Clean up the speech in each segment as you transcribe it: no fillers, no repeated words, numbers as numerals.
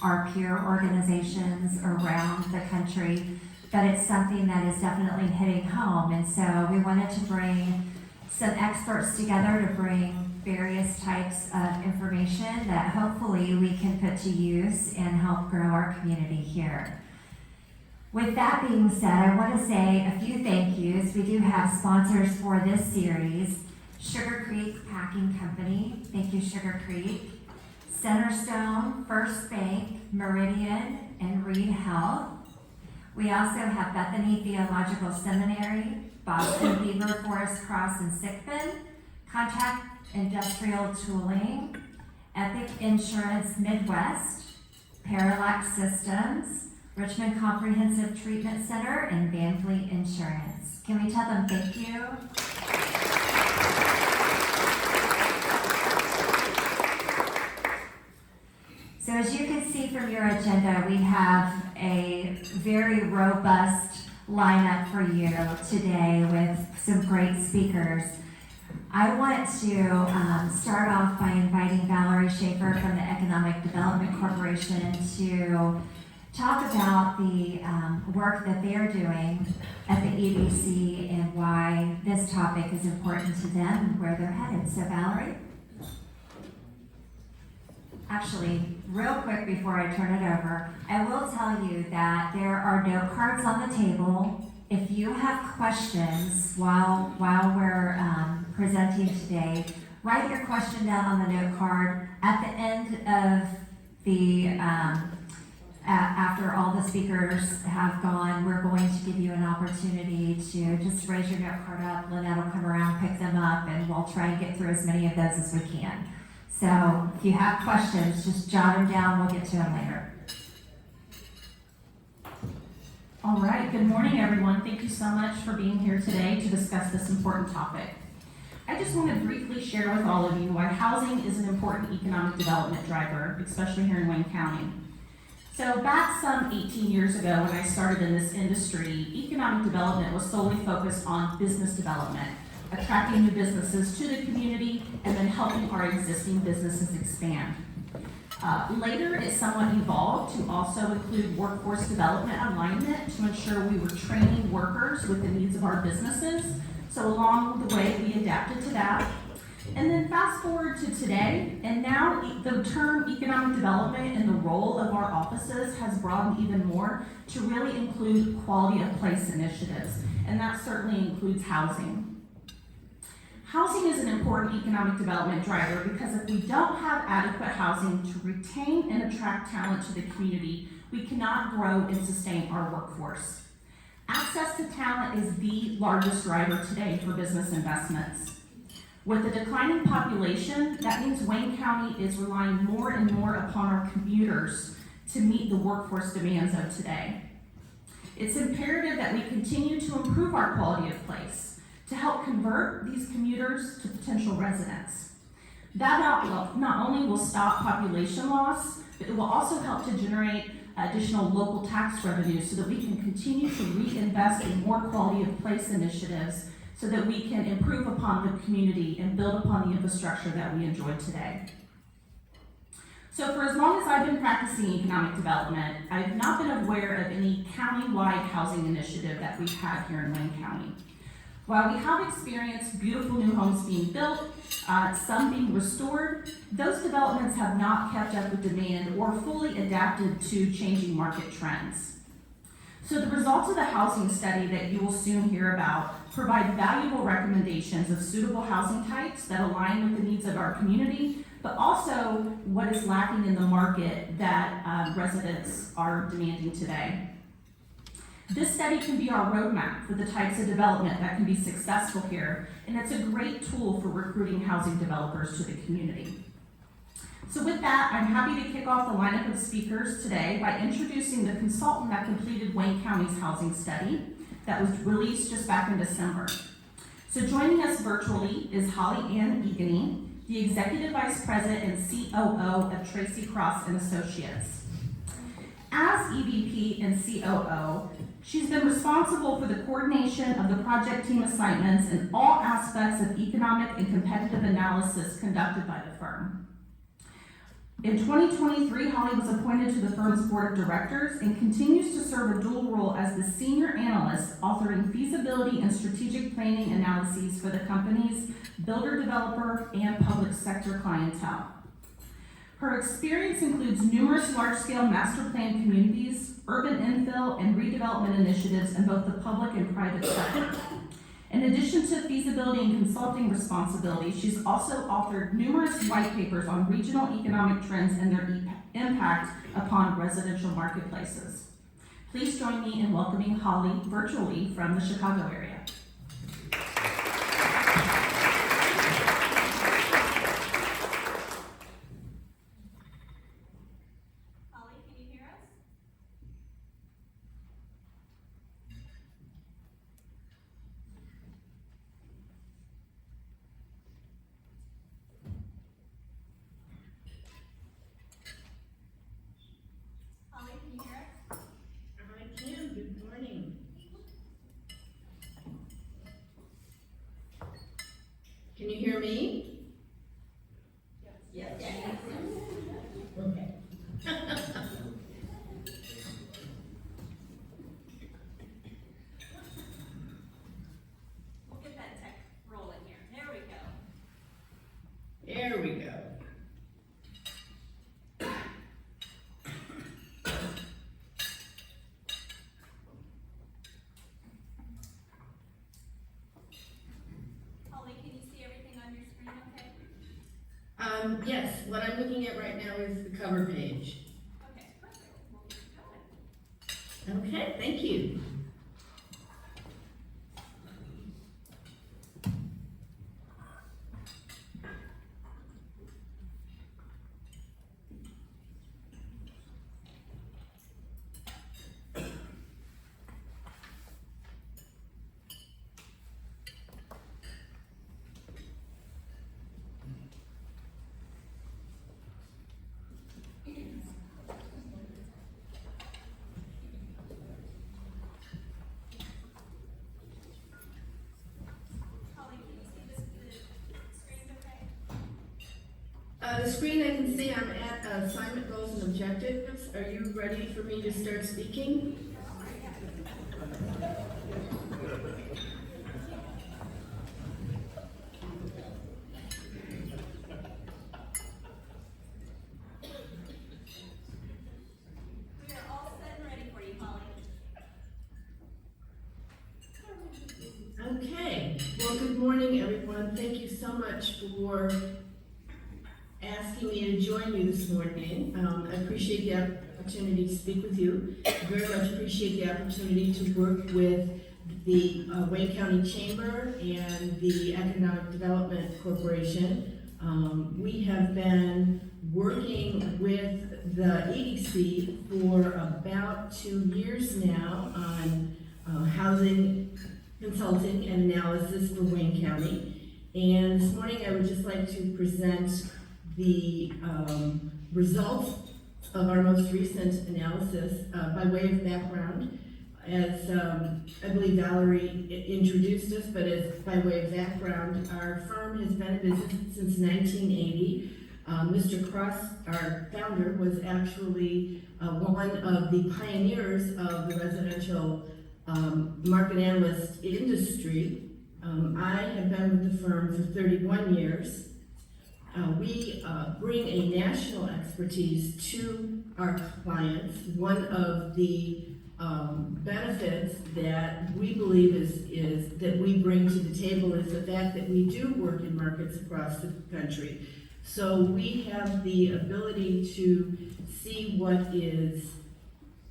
our peer organizations around the country, but it's something that is definitely hitting home. And so we wanted to bring some experts together to bring various types of information that hopefully we can put to use and help grow our community here. With that being said, I want to say a few thank yous. We do have sponsors for this series. Sugar Creek Packing Company, thank you Sugar Creek. Centerstone, First Bank, Meridian, and Reed Health. We also have Bethany Theological Seminary, Boston Beaver Forest Cross and Sickman, Contact Industrial Tooling, Epic Insurance Midwest, Parallax Systems, Richmond Comprehensive Treatment Center, and Van Fleet Insurance. Can we tell them thank you? So as you can see from your agenda, we have a very robust lineup for you today with some great speakers. I want to start off by inviting Valerie Schaefer from the Economic Development Corporation to talk about the work that they're doing at the EDC and why this topic is important to them and where they're headed. So Valerie? Actually, real quick before I turn it over, I will tell you that there are note cards on the table. If you have questions while we're presenting today, write your question down on the note card. At the end of the, after all the speakers have gone, we're going to give you an opportunity to just raise your note card up. Lynette will come around, pick them up, and we'll try and get through as many of those as we can. So if you have questions, just jot them down. We'll get to them later. All right, good morning, everyone. Thank you so much for being here today to discuss this important topic. I just want to briefly share with all of you why housing is an important economic development driver, especially here in Wayne County. So back some 18 years ago when I started in this industry, economic development was solely focused on business development, attracting new businesses to the community, and then helping our existing businesses expand. Later, it somewhat evolved to also include workforce development alignment to ensure we were training workers with the needs of our businesses. So along the way, we adapted to that. And then fast forward to today, and now the term economic development and the role of our offices has broadened even more to really include quality of place initiatives, and that certainly includes housing. Housing is an important economic development driver because if we don't have adequate housing to retain and attract talent to the community, we cannot grow and sustain our workforce. Access to talent is the largest driver today for business investments. With a declining population, that means Wayne County is relying more and more upon our commuters to meet the workforce demands of today. It's imperative that we continue to improve our quality of place to help convert these commuters to potential residents. That not only will stop population loss, but it will also help to generate additional local tax revenue so that we can continue to reinvest in more quality of place initiatives so that we can improve upon the community and build upon the infrastructure that we enjoy today. So for as long as I've been practicing economic development, I've not been aware of any county-wide housing initiative that we've had here in Wayne County. While we have experienced beautiful new homes being built, some being restored, those developments have not kept up with demand or fully adapted to changing market trends. So the results of the housing study that you will soon hear about provide valuable recommendations of suitable housing types that align with the needs of our community, but also what is lacking in the market that residents are demanding today. This study can be our roadmap for the types of development that can be successful here, and it's a great tool for recruiting housing developers to the community. So with that, I'm happy to kick off the lineup of speakers today by introducing the consultant that completed Wayne County's housing study that was released just back in December. So joining us virtually is Holly Ann Eganey, the Executive Vice President and COO of Tracy Cross and Associates. As EVP and COO, she's been responsible for the coordination of the project team assignments and all aspects of economic and competitive analysis conducted by the firm. In 2023, Holly was appointed to the firm's board of directors and continues to serve a dual role as the senior analyst, authoring feasibility and strategic planning analyses for the company's builder, developer, and public sector clientele. Her experience includes numerous large-scale master plan communities, urban infill, and redevelopment initiatives in both the public and private sector. In addition to feasibility and consulting responsibilities, she's also authored numerous white papers on regional economic trends and their impact upon residential marketplaces. Please join me in welcoming Holly virtually from the Chicago area. Holly, can you hear us? Holly, can you hear us? I can. Good morning. Can you hear me? Yes. Yes. Okay. We'll get that tech rolling here. There we go. There we go. Holly, can you see everything on your screen okay? Yes, what I'm looking at right now is the cover page. Okay, perfect. We'll get going. Okay, thank you. Holly, can you see the screen okay? The screen I can see, I'm at assignment goals and objectives. Are you ready for me to start speaking? We are all set and ready for you, Holly. Okay, well, good morning, everyone. Thank you so much for asking me to join you this morning. I appreciate the opportunity to speak with you. Very much appreciate the opportunity to work with the Wayne County Chamber and the Economic Development Corporation. We have been working with the EDC for about 2 years now on housing consulting and analysis for Wayne County. And this morning I would just like to present the results of our most recent analysis by way of background. As I believe Valerie introduced us, but as by way of background, our firm has been in business since 1980. Mr. Cross, our founder, was actually one of the pioneers of the residential market analyst industry. I have been with the firm for 31 years. We bring a national expertise to our clients. One of the benefits that we believe is that we bring to the table is the fact that we do work in markets across the country. So we have the ability to see what is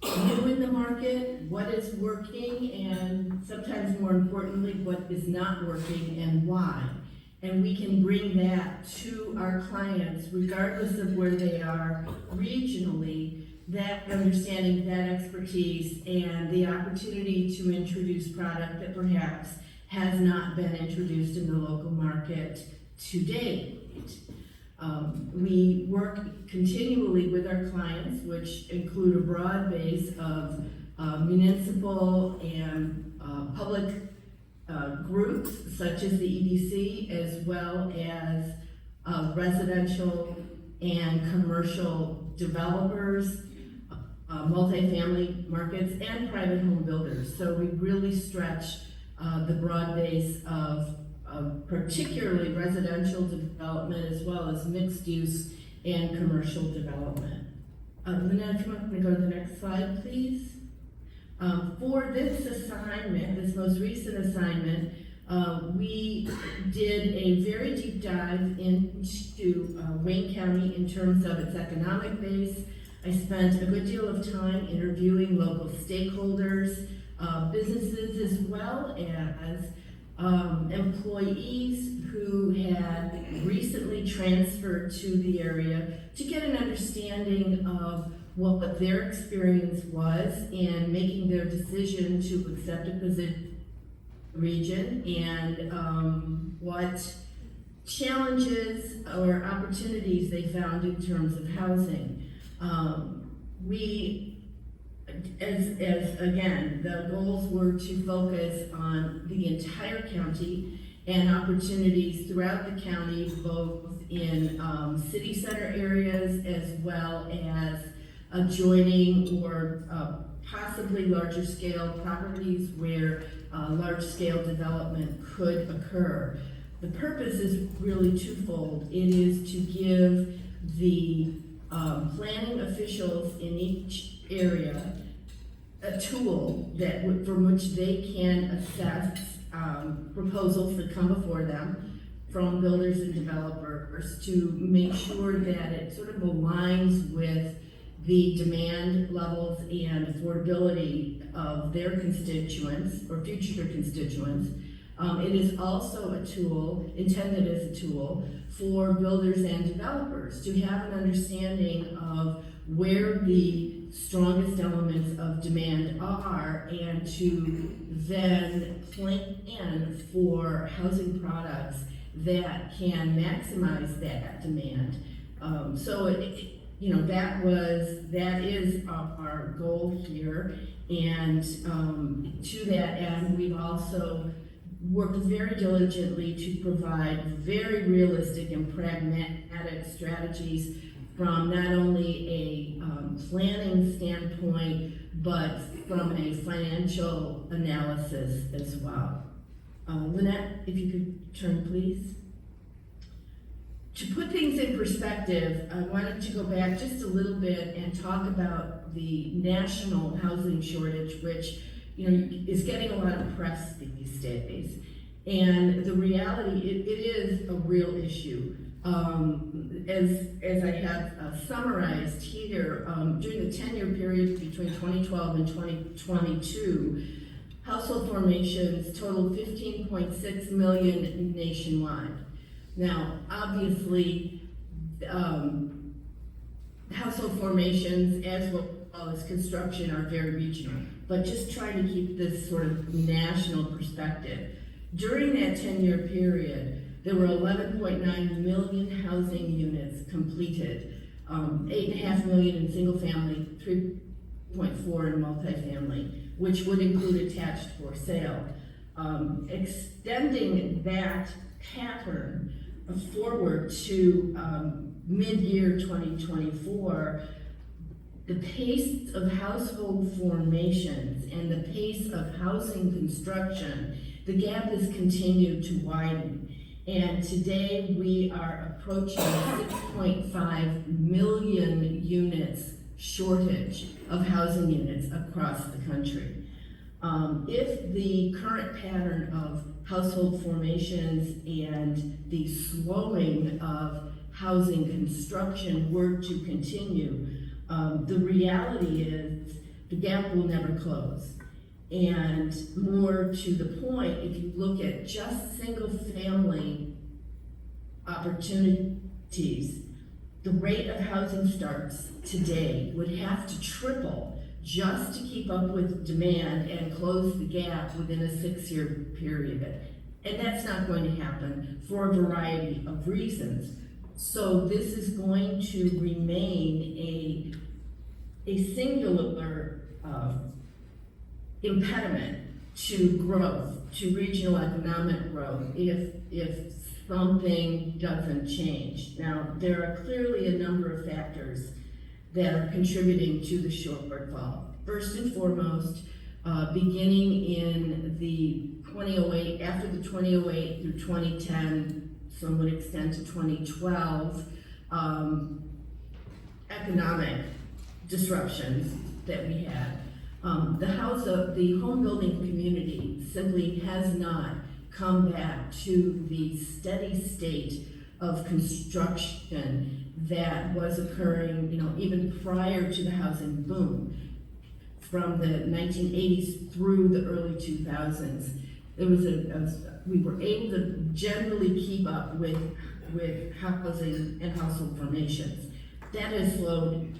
new in the market, what is working, and sometimes more importantly, what is not working and why. And we can bring that to our clients regardless of where they are regionally, that understanding, that expertise, and the opportunity to introduce product that perhaps has not been introduced in the local market to date. We work continually with our clients, which include a broad base of municipal and public groups such as the EDC, as well as residential and commercial developers, multifamily markets, and private home builders. So we really stretch the broad base of particularly residential development as well as mixed use and commercial development. Lynette, if you want me to go to the next slide, please. For this assignment, this most recent assignment, we did a very deep dive into Wayne County in terms of its economic base. I spent a good deal of time interviewing local stakeholders, businesses, as well as employees who had recently transferred to the area to get an understanding of what their experience was in making their decision to accept a position in the region, and what challenges or opportunities they found in terms of housing. As again, the goals were to focus on the entire county and opportunities throughout the county, both in city center areas as well as adjoining or possibly larger scale properties where large scale development could occur. The purpose is really twofold. It is to give the planning officials in each area a tool that from which they can assess proposals that come before them from builders and developers to make sure that it sort of aligns with the demand levels and affordability of their constituents or future constituents. It is also a tool, intended as a tool, for builders and developers to have an understanding of where the strongest elements of demand are and to then plan for housing products that can maximize that demand. That is our goal here, and to that end, we've also worked very diligently to provide very realistic and pragmatic strategies from not only a planning standpoint, but from a financial analysis as well. Lynette, if you could turn, please. To put things in perspective, I wanted to go back just a little bit and talk about the national housing shortage, which is getting a lot of press these days. And the reality, it is a real issue. As I have summarized here, during the 10-year period between 2012 and 2022, household formations totaled 15.6 million nationwide. Now, obviously, household formations as well as construction are very regional, but just trying to keep this sort of national perspective. During that 10-year period, there were 11.9 million housing units completed, 8.5 million in single family, 3.4 in multifamily, which would include attached for sale. Extending that pattern forward to mid-year 2024, the pace of household formations and the pace of housing construction, the gap has continued to widen. And today we are approaching 6.5 million units shortage of housing units across the country. If the current pattern of household formations and the slowing of housing construction were to continue, the reality is the gap will never close. And more to the point, if you look at just single family opportunities, the rate of housing starts today would have to triple just to keep up with demand and close the gap within a 6-year period. And that's not going to happen for a variety of reasons. So this is going to remain a singular impediment to growth, to regional economic growth, if something doesn't change. Now, there are clearly a number of factors that are contributing to the shortfall. First and foremost, beginning in the 2008, after the 2008 through 2010, some would extend to 2012, economic disruptions that we had. The home building community simply has not come back to the steady state of construction that was occurring, even prior to the housing boom. From the 1980s through the early 2000s, we were able to generally keep up with housing and household formations. That has slowed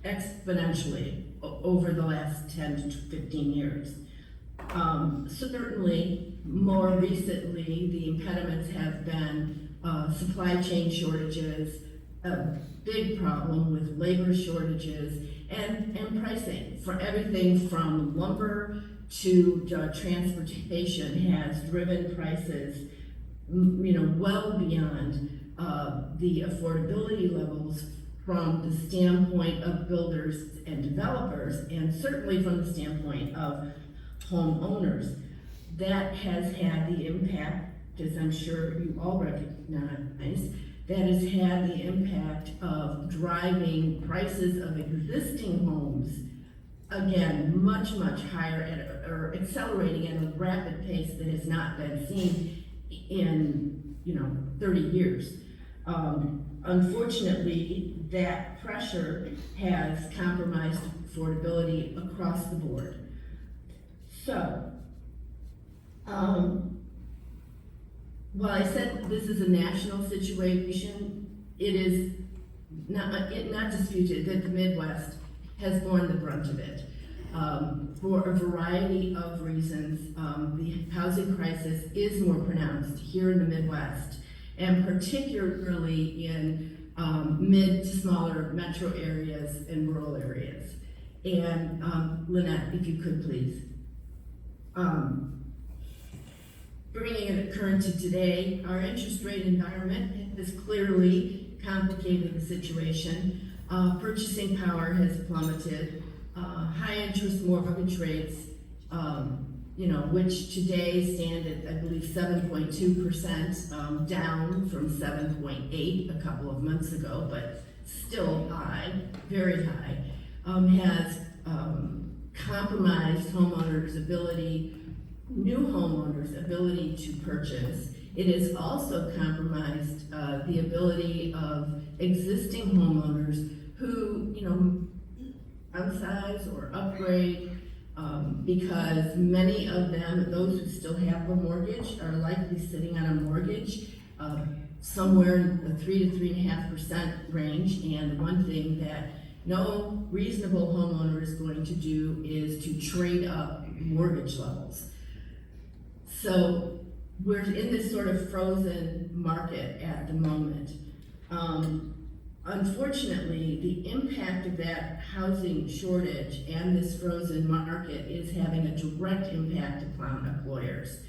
exponentially over the last 10 to 15 years. Certainly, more recently, the impediments have been supply chain shortages, a big problem with labor shortages, and pricing. For everything from lumber to transportation has driven prices, well beyond the affordability levels from the standpoint of builders and developers, and certainly from the standpoint of homeowners. That has had the impact, as I'm sure you all recognize, that has had the impact of driving prices of existing homes, again, much, much higher, or accelerating at a rapid pace that has not been seen in, 30 years. Unfortunately, that pressure has compromised affordability across the board. So, while I said this is a national situation, it is not disputed that the Midwest has borne the brunt of it. For a variety of reasons, the housing crisis is more pronounced here in the Midwest, and particularly in mid to smaller metro areas and rural areas. And Lynette, if you could please. Bringing it current to today, our interest rate environment has clearly complicated the situation. Purchasing power has plummeted. High interest mortgage rates, which today stand at, I believe, 7.2%, down from 7.8 a couple of months ago, but still high, very high, has compromised new homeowners' ability to purchase. It has also compromised the ability of existing homeowners who, upsize or upgrade, because many of them, those who still have a mortgage, are likely sitting on a mortgage somewhere in the 3 to 3.5% range. And one thing that no reasonable homeowner is going to do is to trade up mortgage levels. So we're in this sort of frozen market at the moment. Unfortunately, the impact of that housing shortage and this frozen market is having a direct impact upon employers.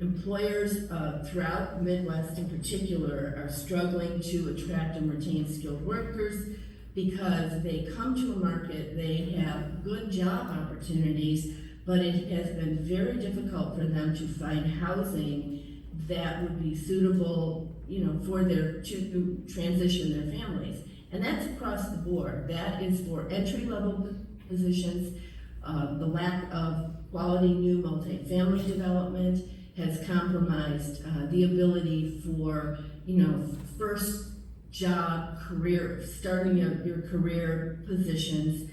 Employers throughout the Midwest in particular are struggling to attract and retain skilled workers because they come to a market, they have good job opportunities, but it has been very difficult for them to find housing that would be suitable, to transition their families. And that's across the board. That is for entry-level positions. The lack of quality new multifamily development has compromised the ability for, first job, career, starting your career positions.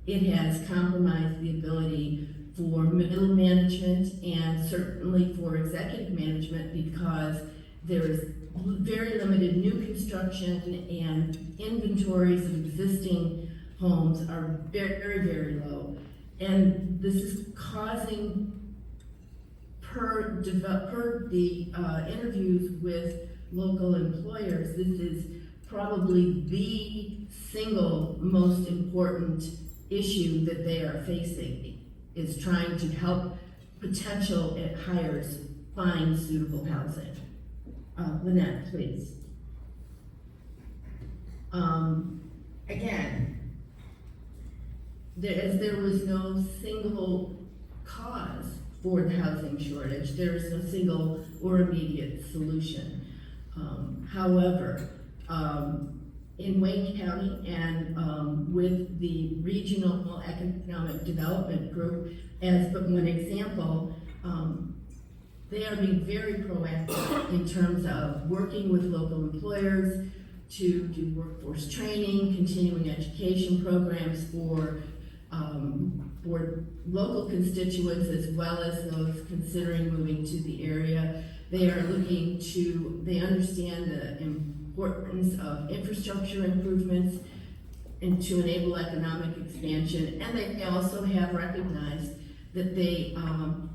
It has compromised the ability for middle management and certainly for executive management, because there is very limited new construction and inventories of existing homes are very, very low. And this is causing, per the interviews with local employers, this is probably the single most important issue that they are facing, is trying to help potential hires find suitable housing. Lynette, please. Again, there was no single cause for the housing shortage. There is no single or immediate solution. However, in Wayne County and with the Regional Economic Development Group, as but one example, they are being very proactive in terms of working with local employers to do workforce training, continuing education programs for local constituents as well as those considering moving to the area. They are looking to, they understand the importance of infrastructure improvements and to enable economic expansion, and they also have recognized that they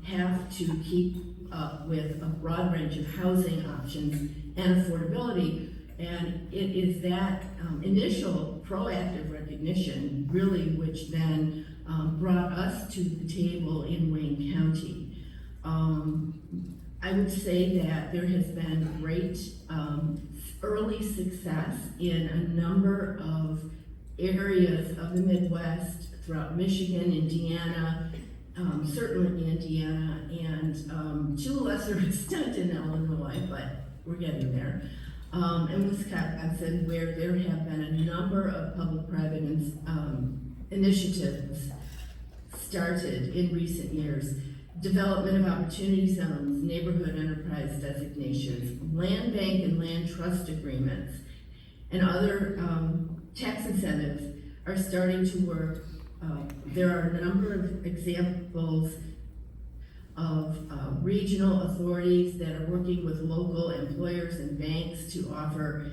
have to keep up with a broad range of housing options and affordability. And it is that initial proactive recognition really which then brought us to the table in Wayne County. I would say that there has been great early success in a number of areas of the Midwest, throughout Michigan, Indiana, certainly Indiana, and to a lesser extent in Illinois, but we're getting there. And Wisconsin, where there have been a number of public-private initiatives started in recent years. Development of opportunity zones, neighborhood enterprise designations, land bank and land trust agreements, and other tax incentives are starting to work. There are a number of examples of regional authorities that are working with local employers and banks to offer,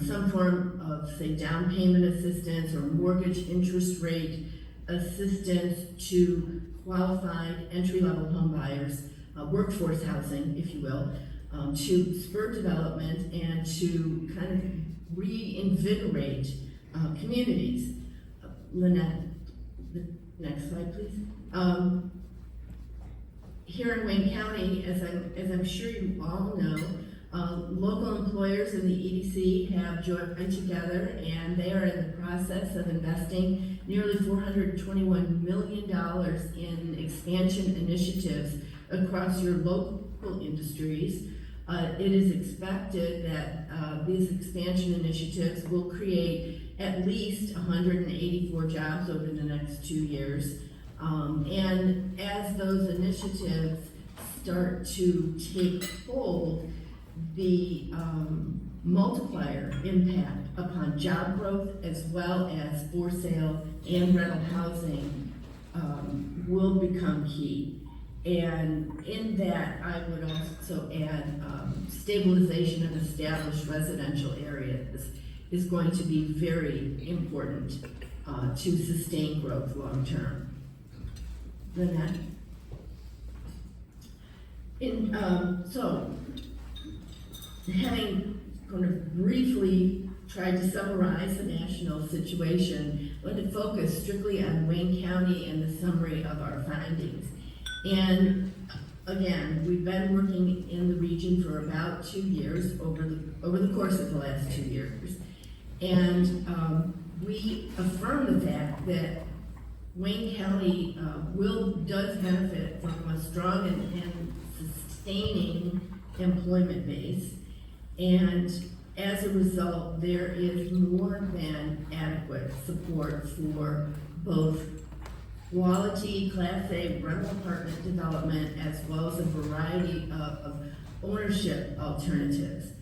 some form of, say, down payment assistance or mortgage interest rate assistance to qualified entry-level home buyers, workforce housing, if you will, to spur development and to kind of reinvigorate communities. Lynette, the next slide, please. Here in Wayne County, as I'm sure you all know, local employers in the EDC have joined together, and they are in the process of investing nearly $421 million in expansion initiatives across your local industries. It is expected that these expansion initiatives will create at least 184 jobs over the next 2 years. And as those initiatives start to take hold, the multiplier impact upon job growth as well as for sale and rental housing will become key. And in that, I would also add stabilization of established residential areas is going to be very important to sustain growth long term. Lynette. So, having kind of briefly tried to summarize the national situation, I want to focus strictly on Wayne County and the summary of our findings. And again, we've been working in the region for about 2 years, over the course of the last 2 years. And we affirm the fact that Wayne County does benefit from a strong and sustaining employment base, and as a result, there is more than adequate support for both quality Class A rental apartment development as well as a variety of ownership alternatives.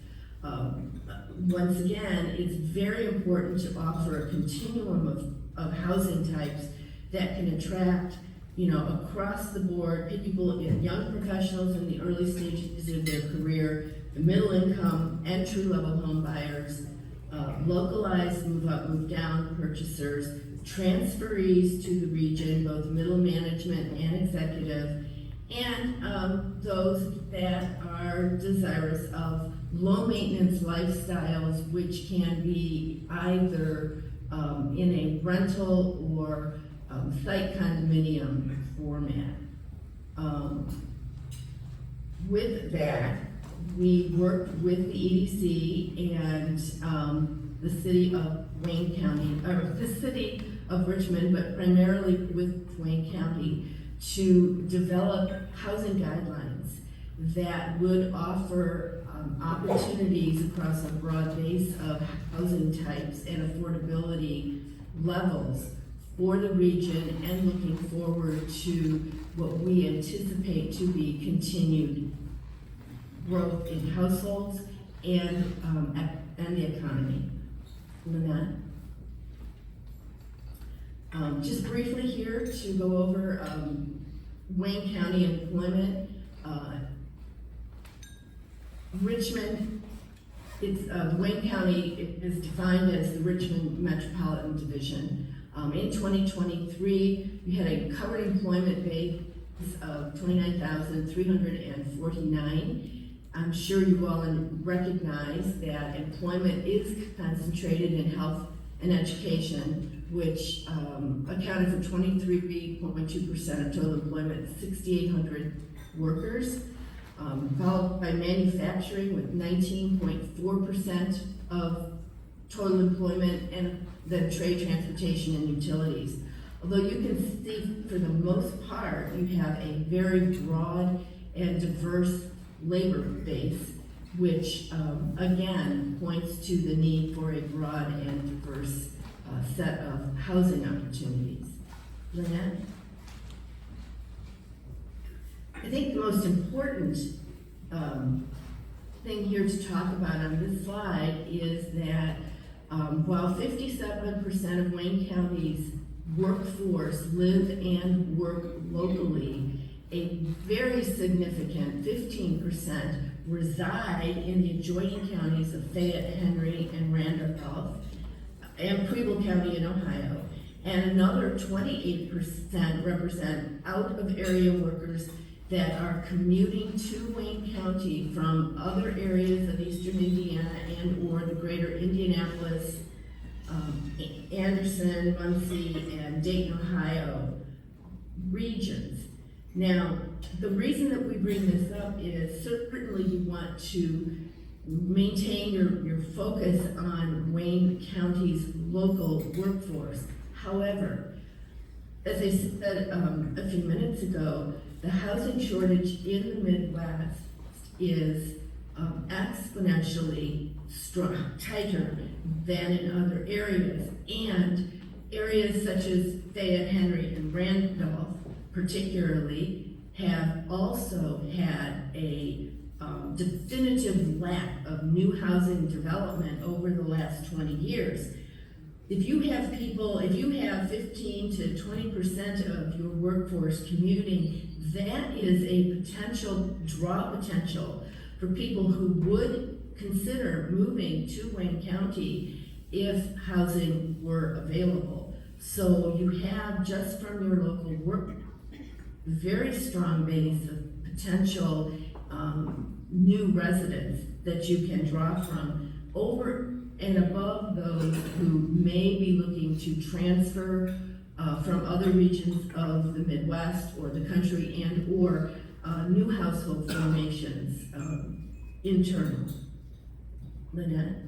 Once again, it's very important to offer a continuum of housing types that can attract, across the board, people, young professionals in the early stages of their career, the middle income, entry-level home buyers, localized move-up, move-down purchasers, transferees to the region, both middle management and executive, and those that are desirous of low-maintenance lifestyles, which can be either in a rental or site condominium format. With that, we worked with the EDC and the city of Wayne County, or the city of Richmond, but primarily with Wayne County, to develop housing guidelines that would offer opportunities across a broad base of housing types and affordability levels for the region, and looking forward to what we anticipate to be continued growth in households and the economy. Lynette? Just briefly here to go over Wayne County employment. Richmond, Wayne County is defined as the Richmond Metropolitan Division. In 2023, we had a covered employment base of 29,349. I'm sure you all recognize that employment is concentrated in health and education, which accounted for 23.2% of total employment, 6,800 workers, followed by manufacturing with 19.4% of total employment, and then trade, transportation, and utilities. Although you can see, for the most part, you have a very broad and diverse labor base, which again points to the need for a broad and diverse set of housing opportunities. Lynette? I think the most important thing here to talk about on this slide is that while 57% of Wayne County's workforce live and work locally, a very significant 15% reside in the adjoining counties of Fayette, Henry, and Randolph, and Preble County in Ohio. And another 28% represent out-of-area workers that are commuting to Wayne County from other areas of eastern Indiana and or the greater Indianapolis, Anderson, Muncie, and Dayton, Ohio regions. Now, the reason that we bring this up is certainly you want to maintain your focus on Wayne County's local workforce. However, as I said a few minutes ago, the housing shortage in the Midwest is exponentially tighter than in other areas. And areas such as Fayette, Henry, and Randolph particularly have also had a definitive lack of new housing development over the last 20 years. If you have 15 to 20% of your workforce commuting, that is a potential draw potential for people who would consider moving to Wayne County if housing were available. So you have, just from your local work, very strong base of potential new residents that you can draw from, over and above those who may be looking to transfer from other regions of the Midwest or the country, and or new household formations internal. Lynette?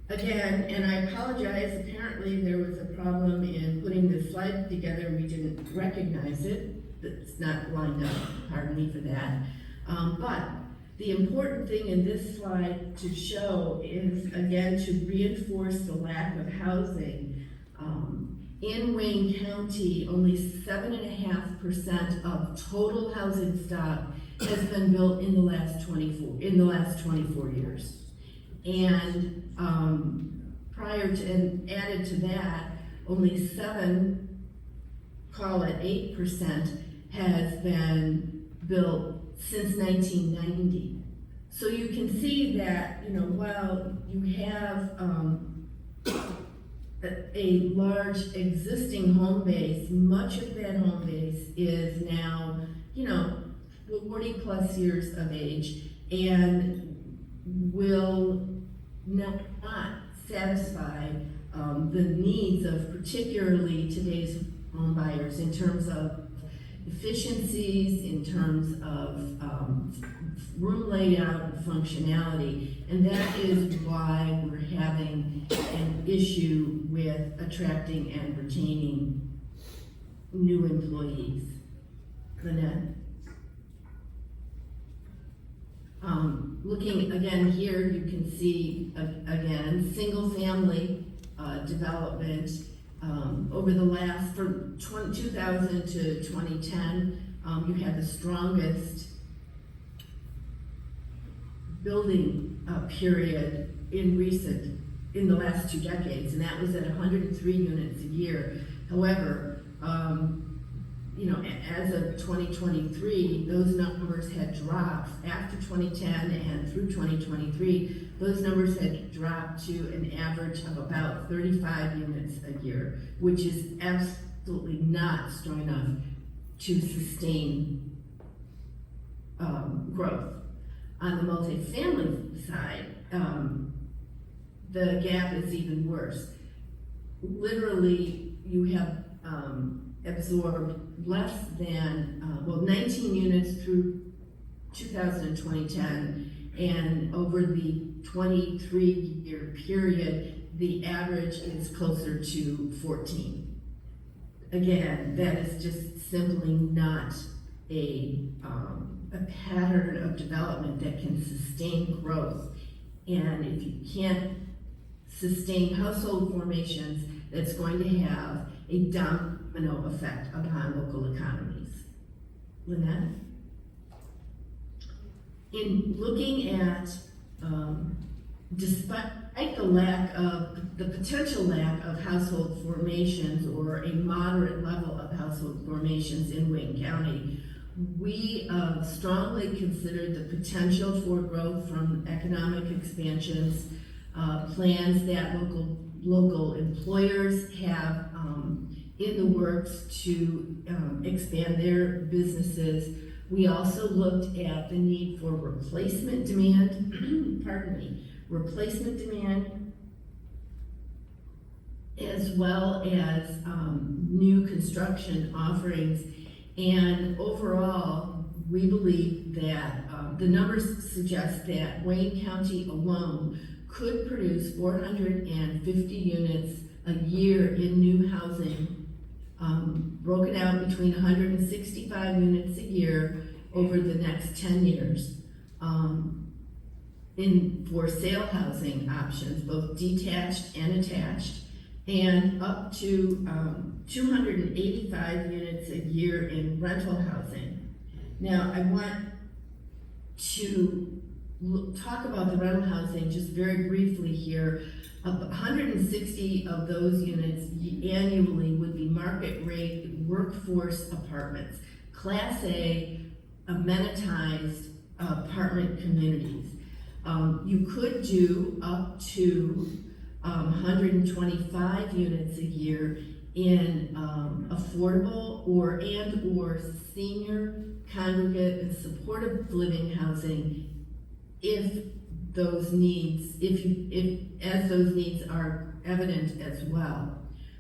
Again, and I apologize, apparently there was a problem in putting this slide together and we didn't recognize it. It's not lined up, pardon me for that. But the important thing in this slide to show is, again, to reinforce the lack of housing. In Wayne County, only 7.5% of total housing stock has been built in the last 24 years. And prior to, and added to that, only 8% has been built since 1990. So you can see that, while you have a large existing home base, much of that home base is now, 40 plus years of age, and will not satisfy the needs of particularly today's home buyers in terms of efficiencies, in terms of room layout and functionality, and that is why we're having an issue with attracting and retaining new employees. Lynette? Looking again here, you can see again, single-family development over the last, from 2000 to 2010, you had the strongest building period in the last 2 decades, and that was at 103 units a year. However, you know, as of 2023, those numbers had dropped. After 2010 and through 2023, those numbers had dropped to an average of about 35 units a year, which is absolutely not strong enough to sustain growth. On the multifamily side, the gap is even worse. Literally, you have absorbed less than, 19 units through 2000 and 2010, and over the 23-year period, the average is closer to 14. Again, that is just simply not a pattern of development that can sustain growth. And if you can't sustain household formations, that's going to have a domino effect upon local economies. Lynette? In looking at, despite the potential lack of household formations or a moderate level of household formations in Wayne County, we strongly considered the potential for growth from economic expansions, plans that local employers have in the works to expand their businesses. We also looked at the need for replacement demand, replacement demand, as well as new construction offerings. And overall, we believe that the numbers suggest that Wayne County alone could produce 450 units a year in new housing, broken out between 165 units a year over the next 10 years. In for sale housing options, both detached and attached, and up to 285 units a year in rental housing. Now, I want to talk about the rental housing just very briefly here. 160 of those units annually would be market rate workforce apartments, Class A, amenitized apartment communities. You could do up to 125 units a year in affordable or senior, congregate, and supportive living housing if those needs, as those needs are evident as well.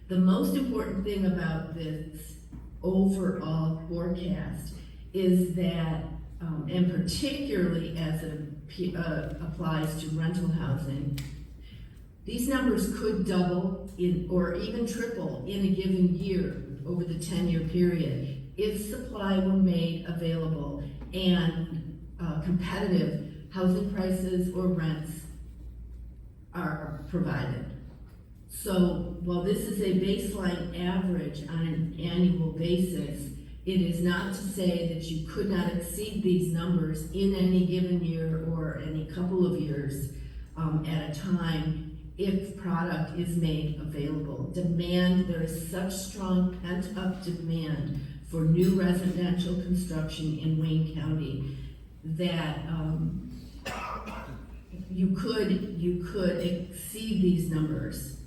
The most important thing about this overall forecast is that, and particularly as it applies to rental housing, these numbers could double or even triple in a given year over the 10-year period if supply were made available and competitive housing prices or rents are provided. So while this is a baseline average on an annual basis, it is not to say that you could not exceed these numbers in any given year or any couple of years at a time if product is made available. There is such strong pent-up demand for new residential construction in Wayne County that you could exceed these numbers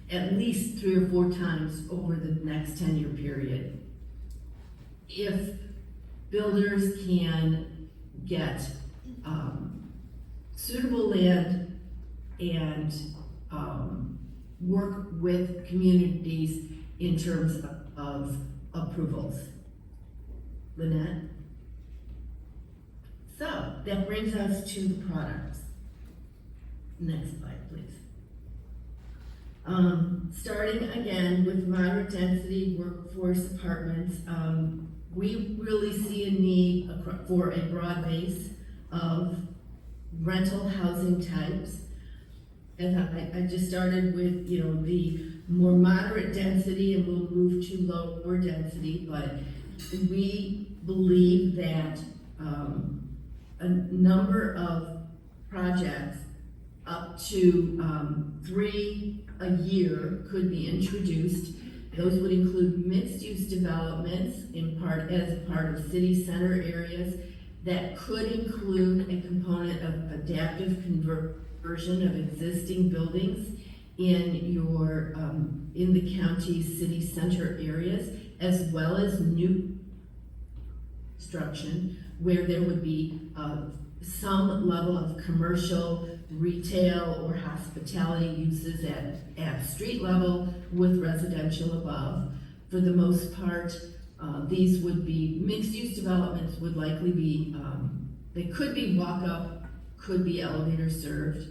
at least 3 or 4 times over the next 10-year period if builders can get suitable land and work with communities in terms of approvals. Lynette? So, that brings us to the products. Next slide, please. Starting again with moderate density workforce apartments, we really see a need for a broad base of rental housing types. And I just started with, the more moderate density, and we'll move to lower density, but we believe that a number of projects up to 3 a year could be introduced. Those would include mixed-use developments as a part of city center areas that could include a component of adaptive conversion of existing buildings in the county's city center areas, as well as new construction where there would be some level of commercial, retail, or hospitality uses at street level with residential above. For the most part, these would be mixed-use developments, would likely be, they could be walk-up, could be elevator served.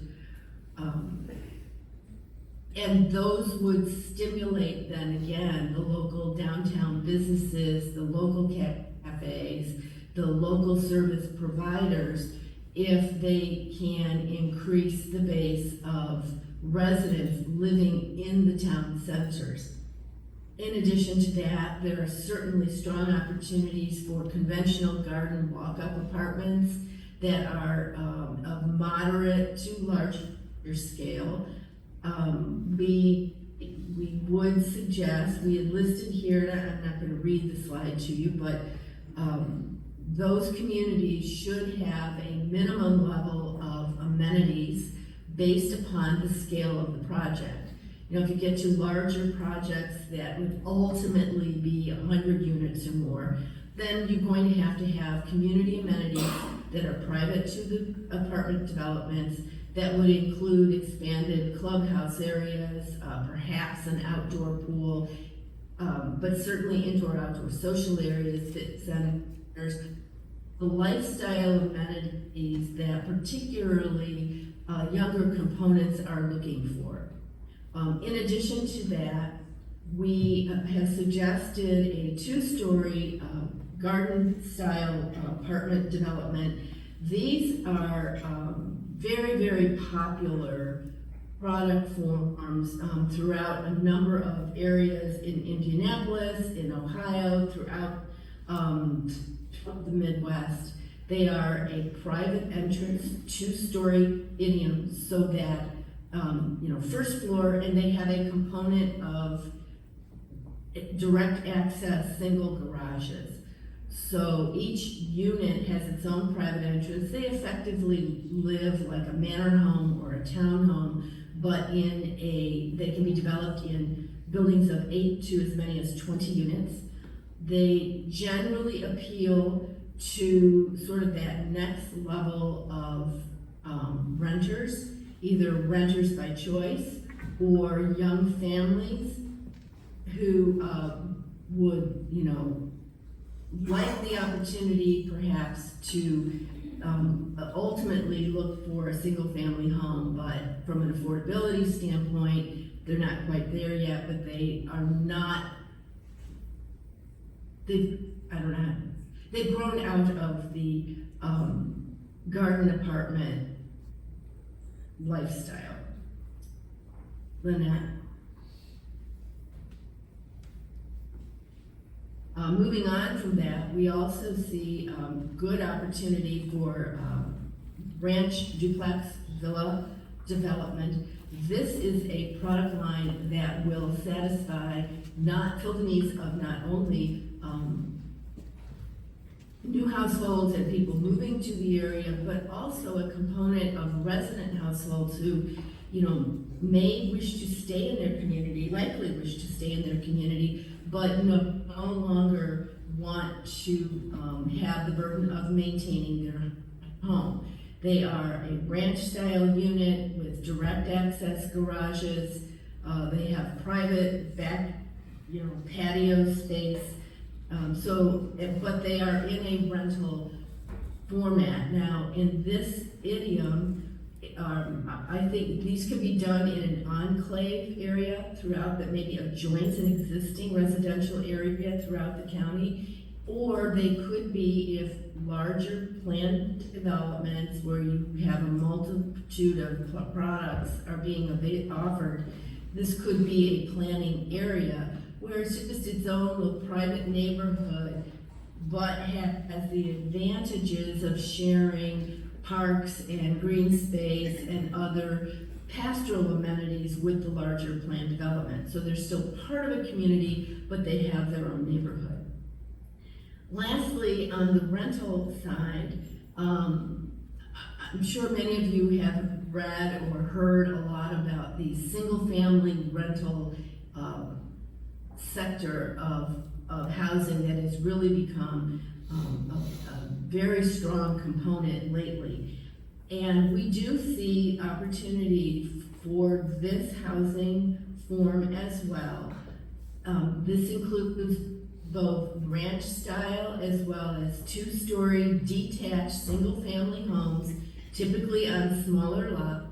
And those would stimulate then again the local downtown businesses, the local cafes, the local service providers, if they can increase the base of residents living in the town centers. In addition to that, there are certainly strong opportunities for conventional garden walk-up apartments that are of moderate to larger scale. We would suggest, we had listed here, and I'm not going to read the slide to you, but those communities should have a minimum level of amenities based upon the scale of the project. If you get to larger projects that would ultimately be 100 units or more, then you're going to have community amenities that are private to the apartment developments that would include expanded clubhouse areas, perhaps an outdoor pool, but certainly indoor-outdoor social areas, fit centers, the lifestyle amenities that particularly younger components are looking for. In addition to that, we have suggested a 2-story garden-style apartment development. These are very, very popular product forms throughout a number of areas in Indianapolis, in Ohio, throughout the Midwest. They are a private entrance, 2-story idiom, so that first floor, and they have a component of direct access single garages. So each unit has its own private entrance. They effectively live like a manor home or a townhome, but they can be developed in buildings of 8 to as many as 20 units. They generally appeal to sort of that next level of renters, either renters by choice or young families who would, like the opportunity perhaps to ultimately look for a single family home, but from an affordability standpoint, they're not quite there yet, but they've grown out of the garden apartment lifestyle. Lynette? Moving on from that, we also see good opportunity for ranch duplex villa development. This is a product line that will fill the needs of not only new households and people moving to the area, but also a component of resident households who, may wish to stay in their community, likely wish to stay in their community, but no longer want to have the burden of maintaining their home. They are a ranch-style unit with direct access garages. They have private back, patio space. But they are in a rental format. Now, in this idiom, I think these could be done in an enclave area throughout that maybe adjoins an existing residential area throughout the county. Or they could be if larger planned developments where you have a multitude of products are being offered. This could be a planning area where it's just its own little private neighborhood, but has the advantages of sharing parks and green space and other pastoral amenities with the larger planned development. So they're still part of a community, but they have their own neighborhood. Lastly, on the rental side, I'm sure many of you have read or heard a lot about the single-family rental sector of housing that has really become a very strong component lately. And we do see opportunity for this housing form as well. This includes both ranch style as well as two-story detached single-family homes, typically on smaller lots.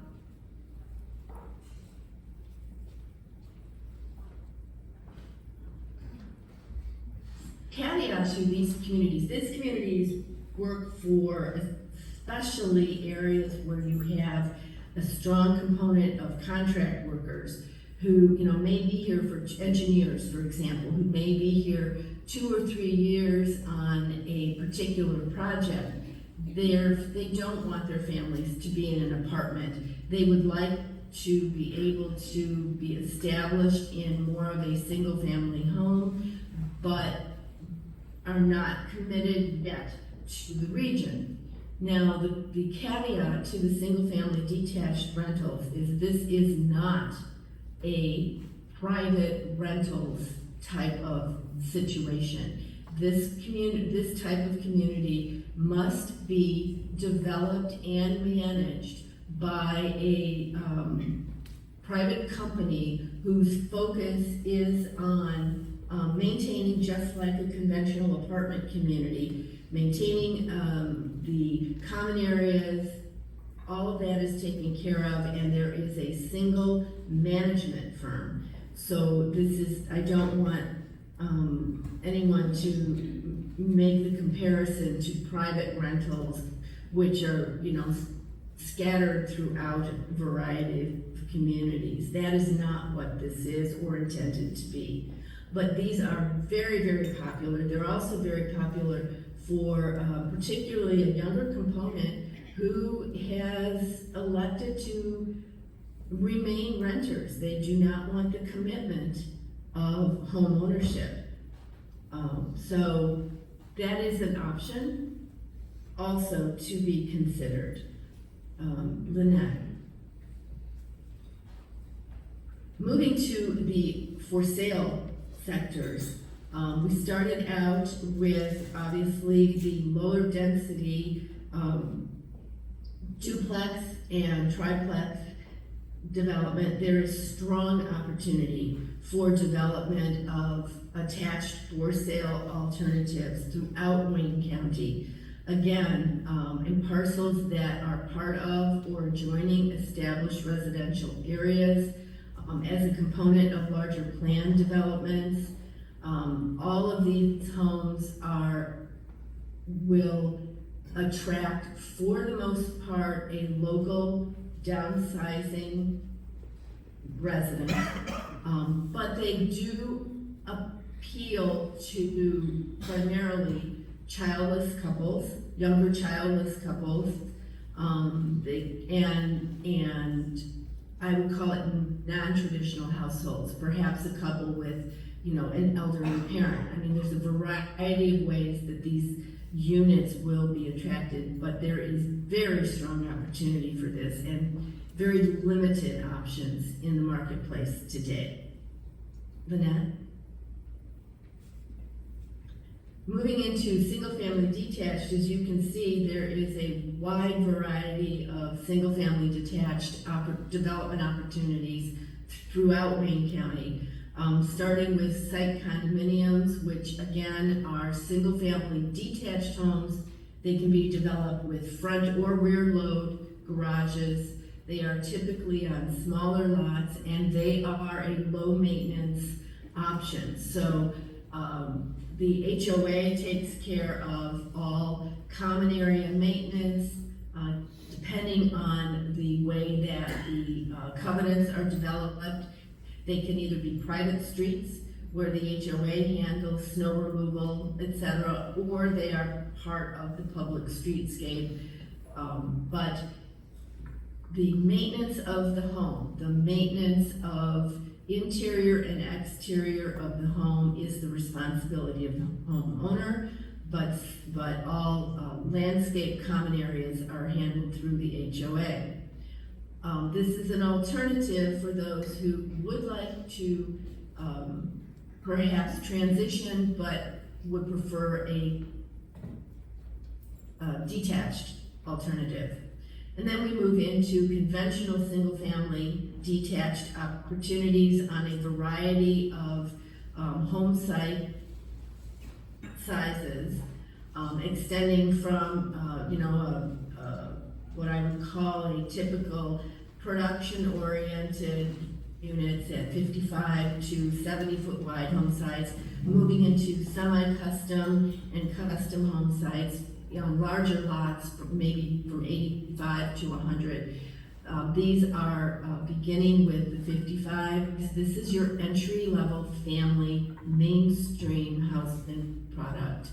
Caveat to these communities work for especially areas where you have a strong component of contract workers who, may be here for engineers, for example, who may be here 2 or 3 years on a particular project. They don't want their families to be in an apartment. They would like to be able to be established in more of a single-family home, but are not committed yet to the region. Now, the caveat to the single-family detached rentals is this is not a private rentals type of situation. This type of community must be developed and managed by a private company whose focus is on maintaining, just like a conventional apartment community, maintaining the common areas. All of that is taken care of, and there is a single management firm. So I don't want anyone to make the comparison to private rentals, which are, scattered throughout a variety of communities. That is not what this is or intended to be. But these are very, very popular. They're also very popular for particularly a younger component who has elected to remain renters. They do not want the commitment of home ownership. So that is an option also to be considered. Lynette. Moving to the for sale sectors. We started out with obviously the lower density duplex and triplex development. There is strong opportunity for development of attached for sale alternatives throughout Wayne County. Again, in parcels that are part of or adjoining established residential areas, as a component of larger planned developments. All of these homes will attract, for the most part, a local downsizing resident, but they do appeal to primarily childless couples, younger childless couples, and I would call it non-traditional households, perhaps a couple with, an elderly parent. I mean, there's a variety of ways that these units will be attracted, but there is very strong opportunity for this and very limited options in the marketplace today. Lynette? Moving into single-family detached, as you can see, there is a wide variety of single-family detached development opportunities throughout Wayne County. starting with site condominiums, which again are single-family detached homes. They can be developed with front or rear load garages. They are typically on smaller lots, and they are a low-maintenance option. So the HOA takes care of all common area maintenance, depending on the way that the covenants are developed. They can either be private streets where the HOA handles snow removal, etc., or they are part of the public streetscape. But the maintenance of the home, the maintenance of interior and exterior of the home is the responsibility of the homeowner, but all landscape common areas are handled through the HOA. This is an alternative for those who would like to perhaps transition, but would prefer a detached alternative. And then we move into conventional single-family detached opportunities on a variety of home site sizes, extending from what I would call a typical production-oriented units at 55 to 70-foot wide home sites, moving into semi-custom and custom home sites, larger lots, maybe from 85 to 100. These are beginning with the 55. This is your entry-level family mainstream housing product,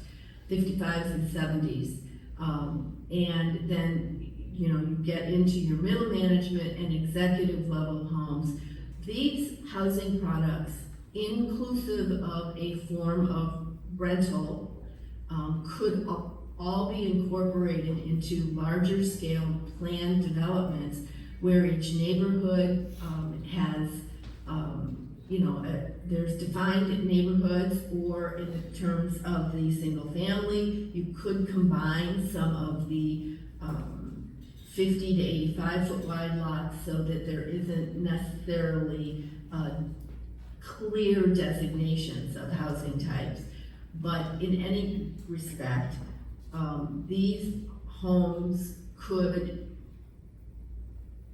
55s and 70s. And then you get into your middle management and executive level homes. These housing products, inclusive of a form of rental, could all be incorporated into larger scale planned developments where each neighborhood has, there's defined neighborhoods, or in terms of the single family, you could combine some of the 50 to 85 foot wide lots so that there isn't necessarily clear designations of housing types. But in any respect, these homes could,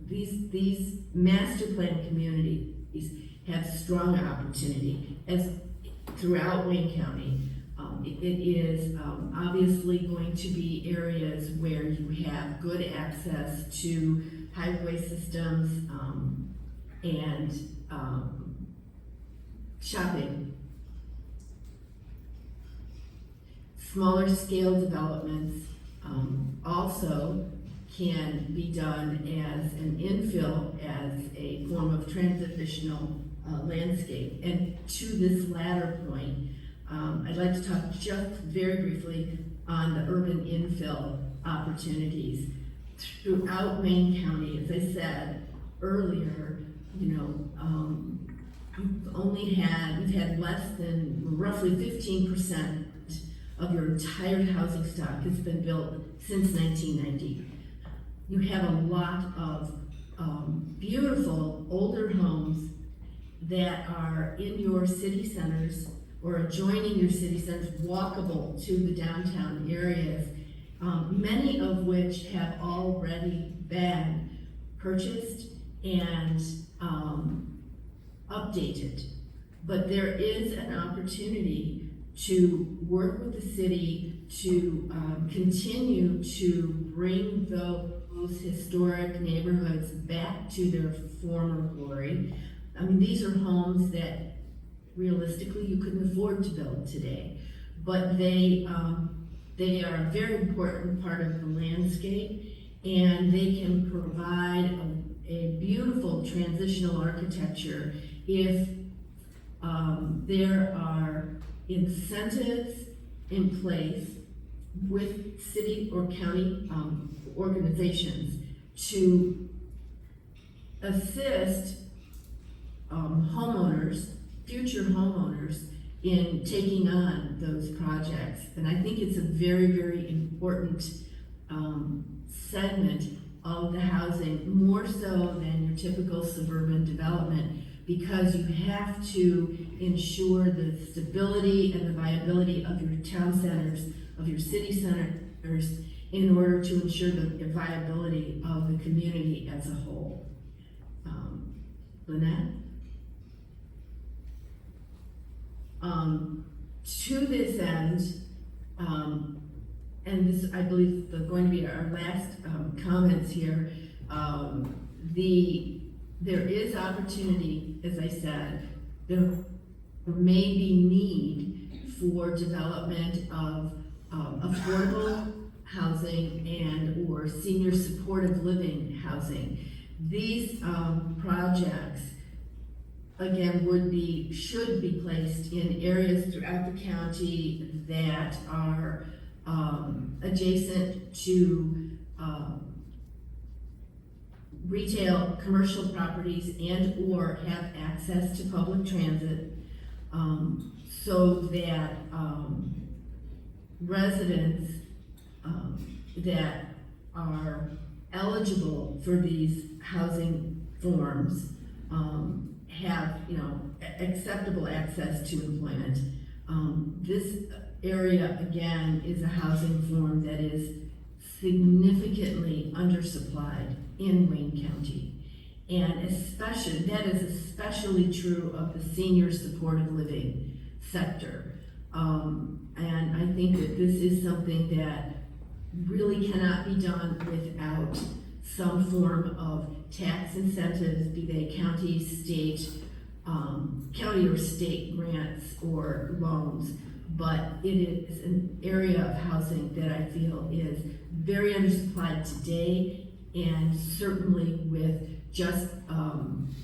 these master plan communities have strong opportunity as throughout Wayne County. It is obviously going to be areas where you have good access to highway systems and shopping. Smaller scale developments also can be done as an infill, as a form of transitional landscape. And to this latter point, I'd like to talk just very briefly on the urban infill opportunities. Throughout Wayne County, as I said earlier, we've had less than roughly 15% of your entire housing stock has been built since 1990. You have a lot of beautiful older homes that are in your city centers or adjoining your city centers, walkable to the downtown areas, many of which have already been purchased and updated. But there is an opportunity to work with the city to continue to bring those historic neighborhoods back to their former glory. I mean, these are homes that realistically you couldn't afford to build today, but they are a very important part of the landscape, and they can provide a beautiful transitional architecture if there are incentives in place with city or county organizations to assist homeowners, future homeowners, in taking on those projects. And I think it's a very, very important segment of the housing, more so than your typical suburban development, because you have to ensure the stability and the viability of your town centers, of your city centers, in order to ensure the viability of the community as a whole. Lynette? To this end, and this, I believe, is going to be our last comments here, there is opportunity, as I said, there may be need for development of affordable housing and or senior supportive living housing. These projects, again, should be placed in areas throughout the county that are adjacent to retail, commercial properties, and or have access to public transit, so that residents that are eligible for these housing forms have, acceptable access to employment. This area, again, is a housing form that is significantly undersupplied in Wayne County. And that is especially true of the senior supportive living sector. And I think that this is something that really cannot be done without some form of tax incentives, be they county or state grants or loans. But it is an area of housing that I feel is very undersupplied today, and certainly with just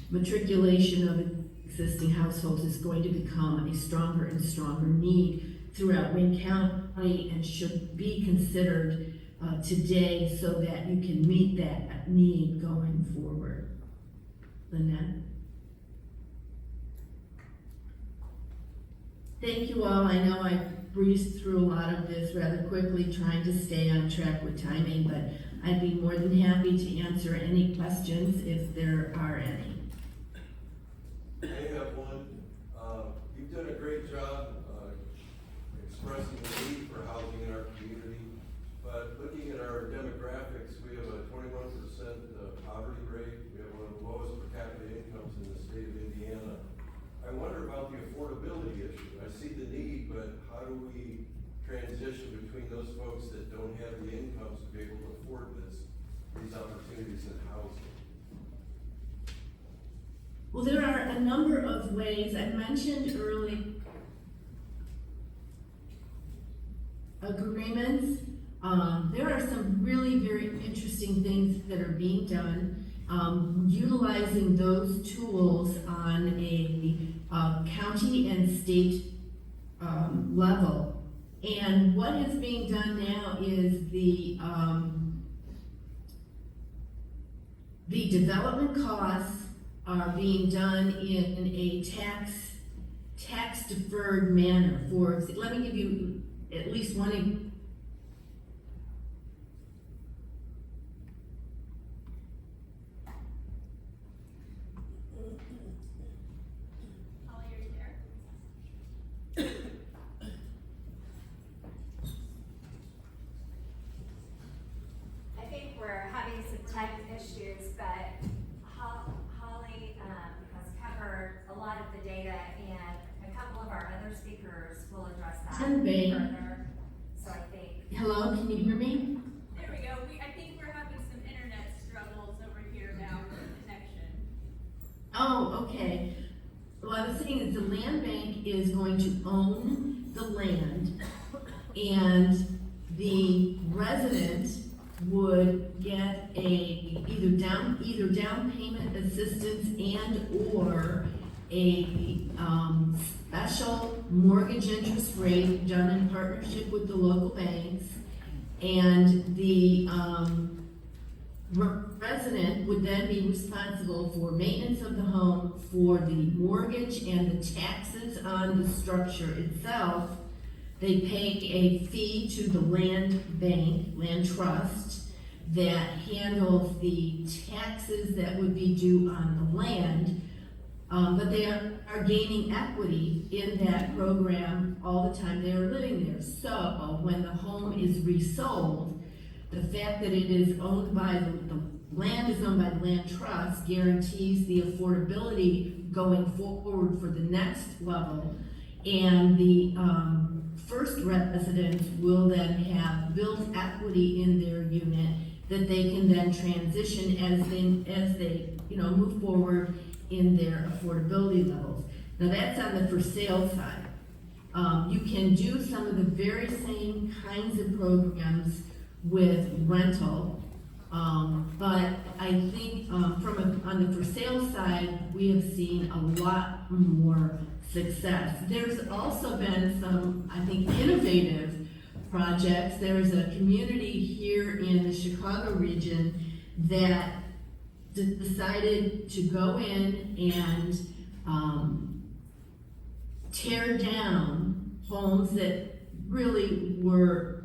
matriculation of existing households is going to become a stronger and stronger need throughout Wayne County, and should be considered today so that you can meet that need going forward. Lynette? Thank you all. I know I breezed through a lot of this rather quickly, trying to stay on track with timing, but I'd be more than happy to answer any questions if there are any. I have one. You've done a great job expressing the need for housing in our community, but looking at our demographics, we have a 21% poverty rate. We have one of the lowest per capita incomes in the state of Indiana. I wonder about the affordability issue. I see the need, but how do we transition between those folks that don't have the incomes to be able to afford these opportunities in housing? Well, there are a number of ways. I mentioned early agreements. There are some really very interesting things that are being done, utilizing those tools on a county and state level. And what is being done now is the development costs are being done in a tax deferred manner. Let me give you at least one. I think we're having some tech issues, but Holly has covered a lot of the data, and a couple of our other speakers will address that Sunbeam. further. So I think. Hello, can you hear me? There we go. I think we're having some internet struggles over here now with connection. Oh, okay. Well, I was saying that the land bank is going to own the land, and the resident would get either down payment assistance and or a special mortgage interest rate done in partnership with the local banks, and the resident would then be responsible for maintenance of the home, for the mortgage and the taxes on the structure itself. They pay a fee to the land bank, land trust, that handles the taxes that would be due on the land. but they are gaining equity in that program all the time they are living there. So when the home is resold, the fact that it is owned by the land is owned by the land trust guarantees the affordability going forward for the next level. And the first residents will then have built equity in their unit that they can then transition as they move forward in their affordability levels. Now that's on the for sale side. You can do some of the very same kinds of programs with rental, but I think on the for sale side, we have seen a lot more success. There's also been some, I think, innovative projects. There's a community here in the Chicago region that decided to go in and tear down homes that really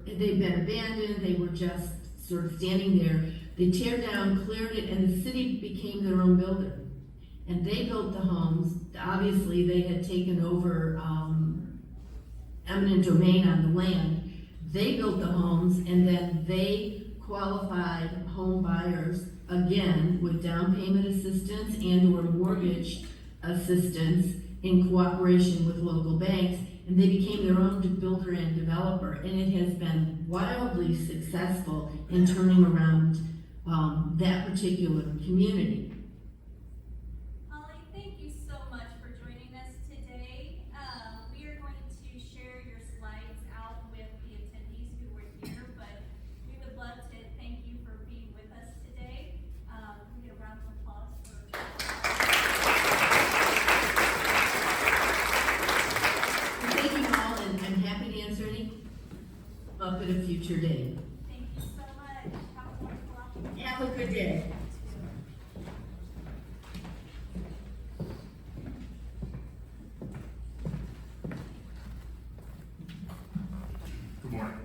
they've been abandoned, they were just sort of standing there. They tear down, cleared it, and the city became their own builder. And they built the homes. Obviously, they had taken over eminent domain on the land. They built the homes, and then they qualified home buyers, again, with down payment assistance and or mortgage assistance in cooperation with local banks, and they became their own builder and developer, and it has been wildly successful in turning around that particular community. Holly, thank you so much for joining us today. We are going to share your slides out with the attendees who were here, but we would love to thank you for being with us today. We get a round of applause for. Thank you all, and I'm happy to answer any up at a future date. Thank you so much. Have a wonderful afternoon. Have a good day. Good morning.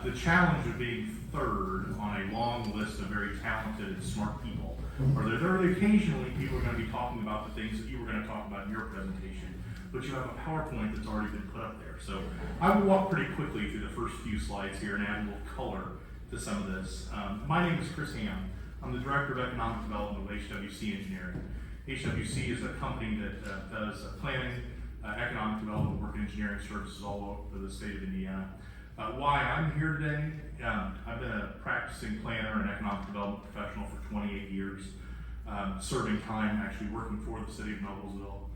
The challenge of being third on a long list of very talented and smart people, or there occasionally people are going to be talking about the things that you were going to talk about in your presentation, but you have a PowerPoint that's already been put up there. So I will walk pretty quickly through the first few slides here and add a little color to some of this. My name is Chris Ham. I'm the Director of Economic Development of HWC Engineering. HWC is a company that does planning, economic development work, and engineering services all over the state of Indiana. Why I'm here today, I've been a practicing planner and economic development professional for 28 years, serving time actually working for the city of Noblesville,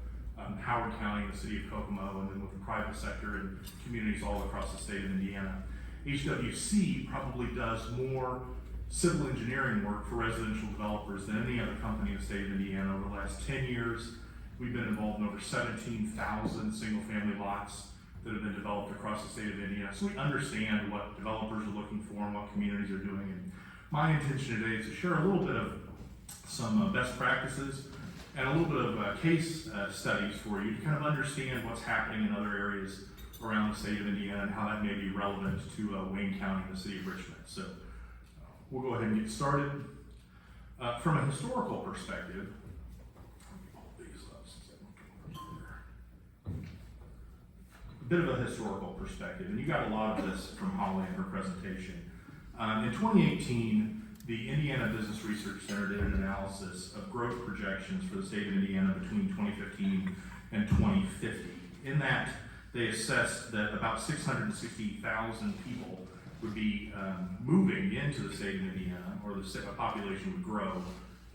Howard County, and the city of Kokomo, and then with the private sector and communities all across the state of Indiana. HWC probably does more civil engineering work for residential developers than any other company in the state of Indiana. Over the last 10 years, we've been involved in over 17,000 single-family lots that have been developed across the state of Indiana. So we understand what developers are looking for and what communities are doing. And my intention today is to share a little bit of some best practices and a little bit of case studies for you to kind of understand what's happening in other areas around the state of Indiana and how that may be relevant to Wayne County and the city of Richmond. So we'll go ahead and get started. From a historical perspective, a bit of a historical perspective, and you got a lot of this from Holly in her presentation. In 2018, the Indiana Business Research Center did an analysis of growth projections for the state of Indiana between 2015 and 2050. In that, they assessed that about 660,000 people would be moving into the state of Indiana, or the population would grow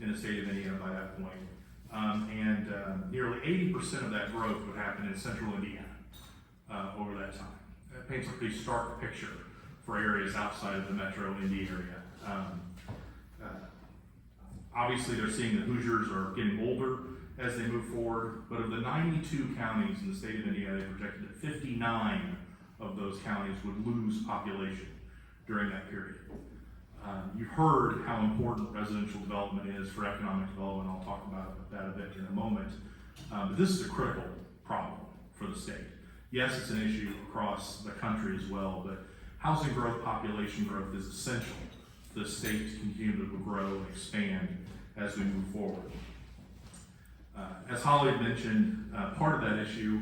in the state of Indiana by that point. Nearly 80% of that growth would happen in central Indiana over that time. That paints a pretty stark picture for areas outside of the metro Indy area. Obviously, they're seeing the Hoosiers are getting older as they move forward, but of the 92 counties in the state of Indiana, they projected that 59 of those counties would lose population during that period. You've heard how important residential development is for economic development. I'll talk about that a bit in a moment. But this is a critical problem for the state. Yes, it's an issue across the country as well, but housing growth, population growth is essential for the state to continue to grow and expand as we move forward. As Holly had mentioned, part of that issue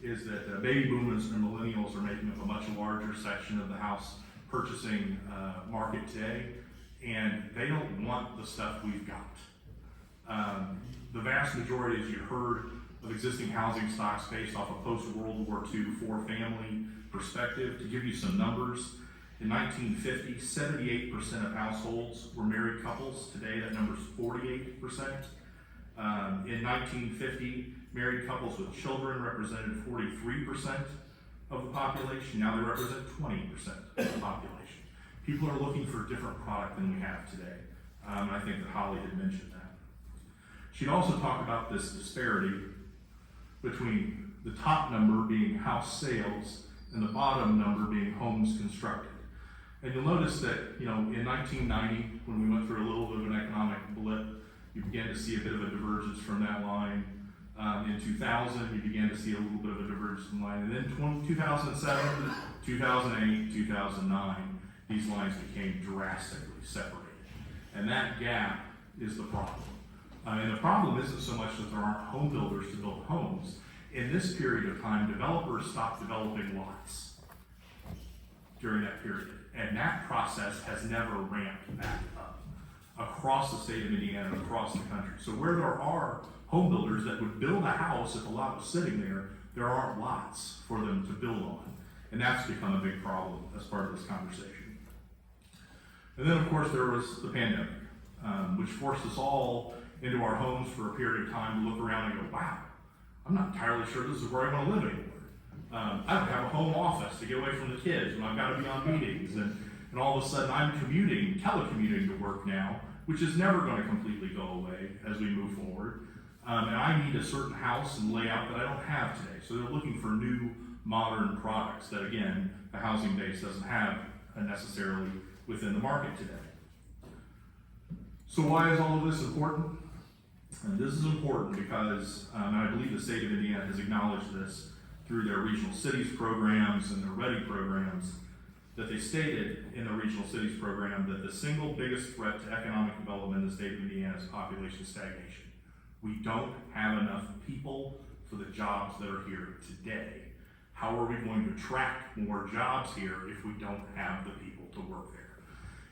is that baby boomers and millennials are making up a much larger section of the house purchasing market today, and they don't want the stuff we've got. The vast majority, as you heard, of existing housing stocks based off a post-World War II four-family perspective. To give you some numbers, in 1950, 78% of households were married couples. Today, that number's 48%. In 1950, married couples with children represented 43% of the population. Now they represent 20% of the population. People are looking for a different product than we have today. I think that Holly had mentioned that. She'd also talked about this disparity between the top number being house sales and the bottom number being homes constructed. And you'll notice that, in 1990, when we went through a little bit of an economic blip, you began to see a bit of a divergence from that line. In 2000, you began to see a little bit of a divergence from the line. And then 2007, 2008, 2009, these lines became drastically separated. And that gap is the problem. And the problem isn't so much that there aren't home builders to build homes. In this period of time, developers stopped developing lots during that period. And that process has never ramped back up across the state of Indiana, across the country. So where there are home builders that would build a house if a lot was sitting there aren't lots for them to build on. And that's become a big problem as part of this conversation. And then, of course, there was the pandemic, which forced us all into our homes for a period of time to look around and go, wow, I'm not entirely sure this is where I want to live anymore. I don't have a home office to get away from the kids when I've got to be on meetings, and all of a sudden I'm telecommuting to work now, which is never going to completely go away as we move forward. And I need a certain house and layout that I don't have today. So they're looking for new, modern products that, again, the housing base doesn't have necessarily within the market today. So why is all of this important? And this is important because, and I believe the state of Indiana has acknowledged this through their regional cities programs and their READY programs, that they stated in the regional cities program that the single biggest threat to economic development in the state of Indiana is population stagnation. We don't have enough people for the jobs that are here today. How are we going to attract more jobs here if we don't have the people to work there?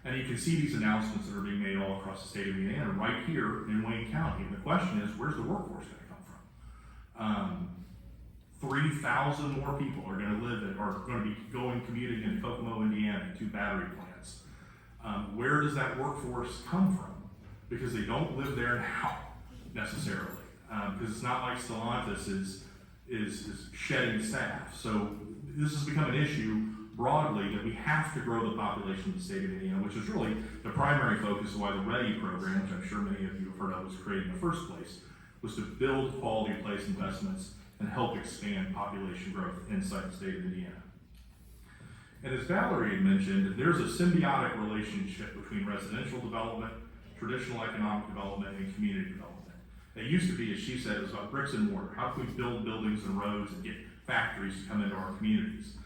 And you can see these announcements that are being made all across the state of Indiana, right here in Wayne County. And the question is, where's the workforce going to come from? 3,000 more people are going to be commuting into Kokomo, Indiana, 2 battery plants. Where does that workforce come from? Because they don't live there now, necessarily. Because it's not like Stellantis is shedding staff. So this has become an issue broadly that we have to grow the population of the state of Indiana, which is really the primary focus of why the READY program, which I'm sure many of you have heard of, was created in the first place, was to build quality of place investments and help expand population growth inside the state of Indiana. And as Valerie had mentioned, there's a symbiotic relationship between residential development, traditional economic development, and community development. It used to be, as she said, it was about bricks and mortar. How can we build buildings and roads and get factories to come into our communities?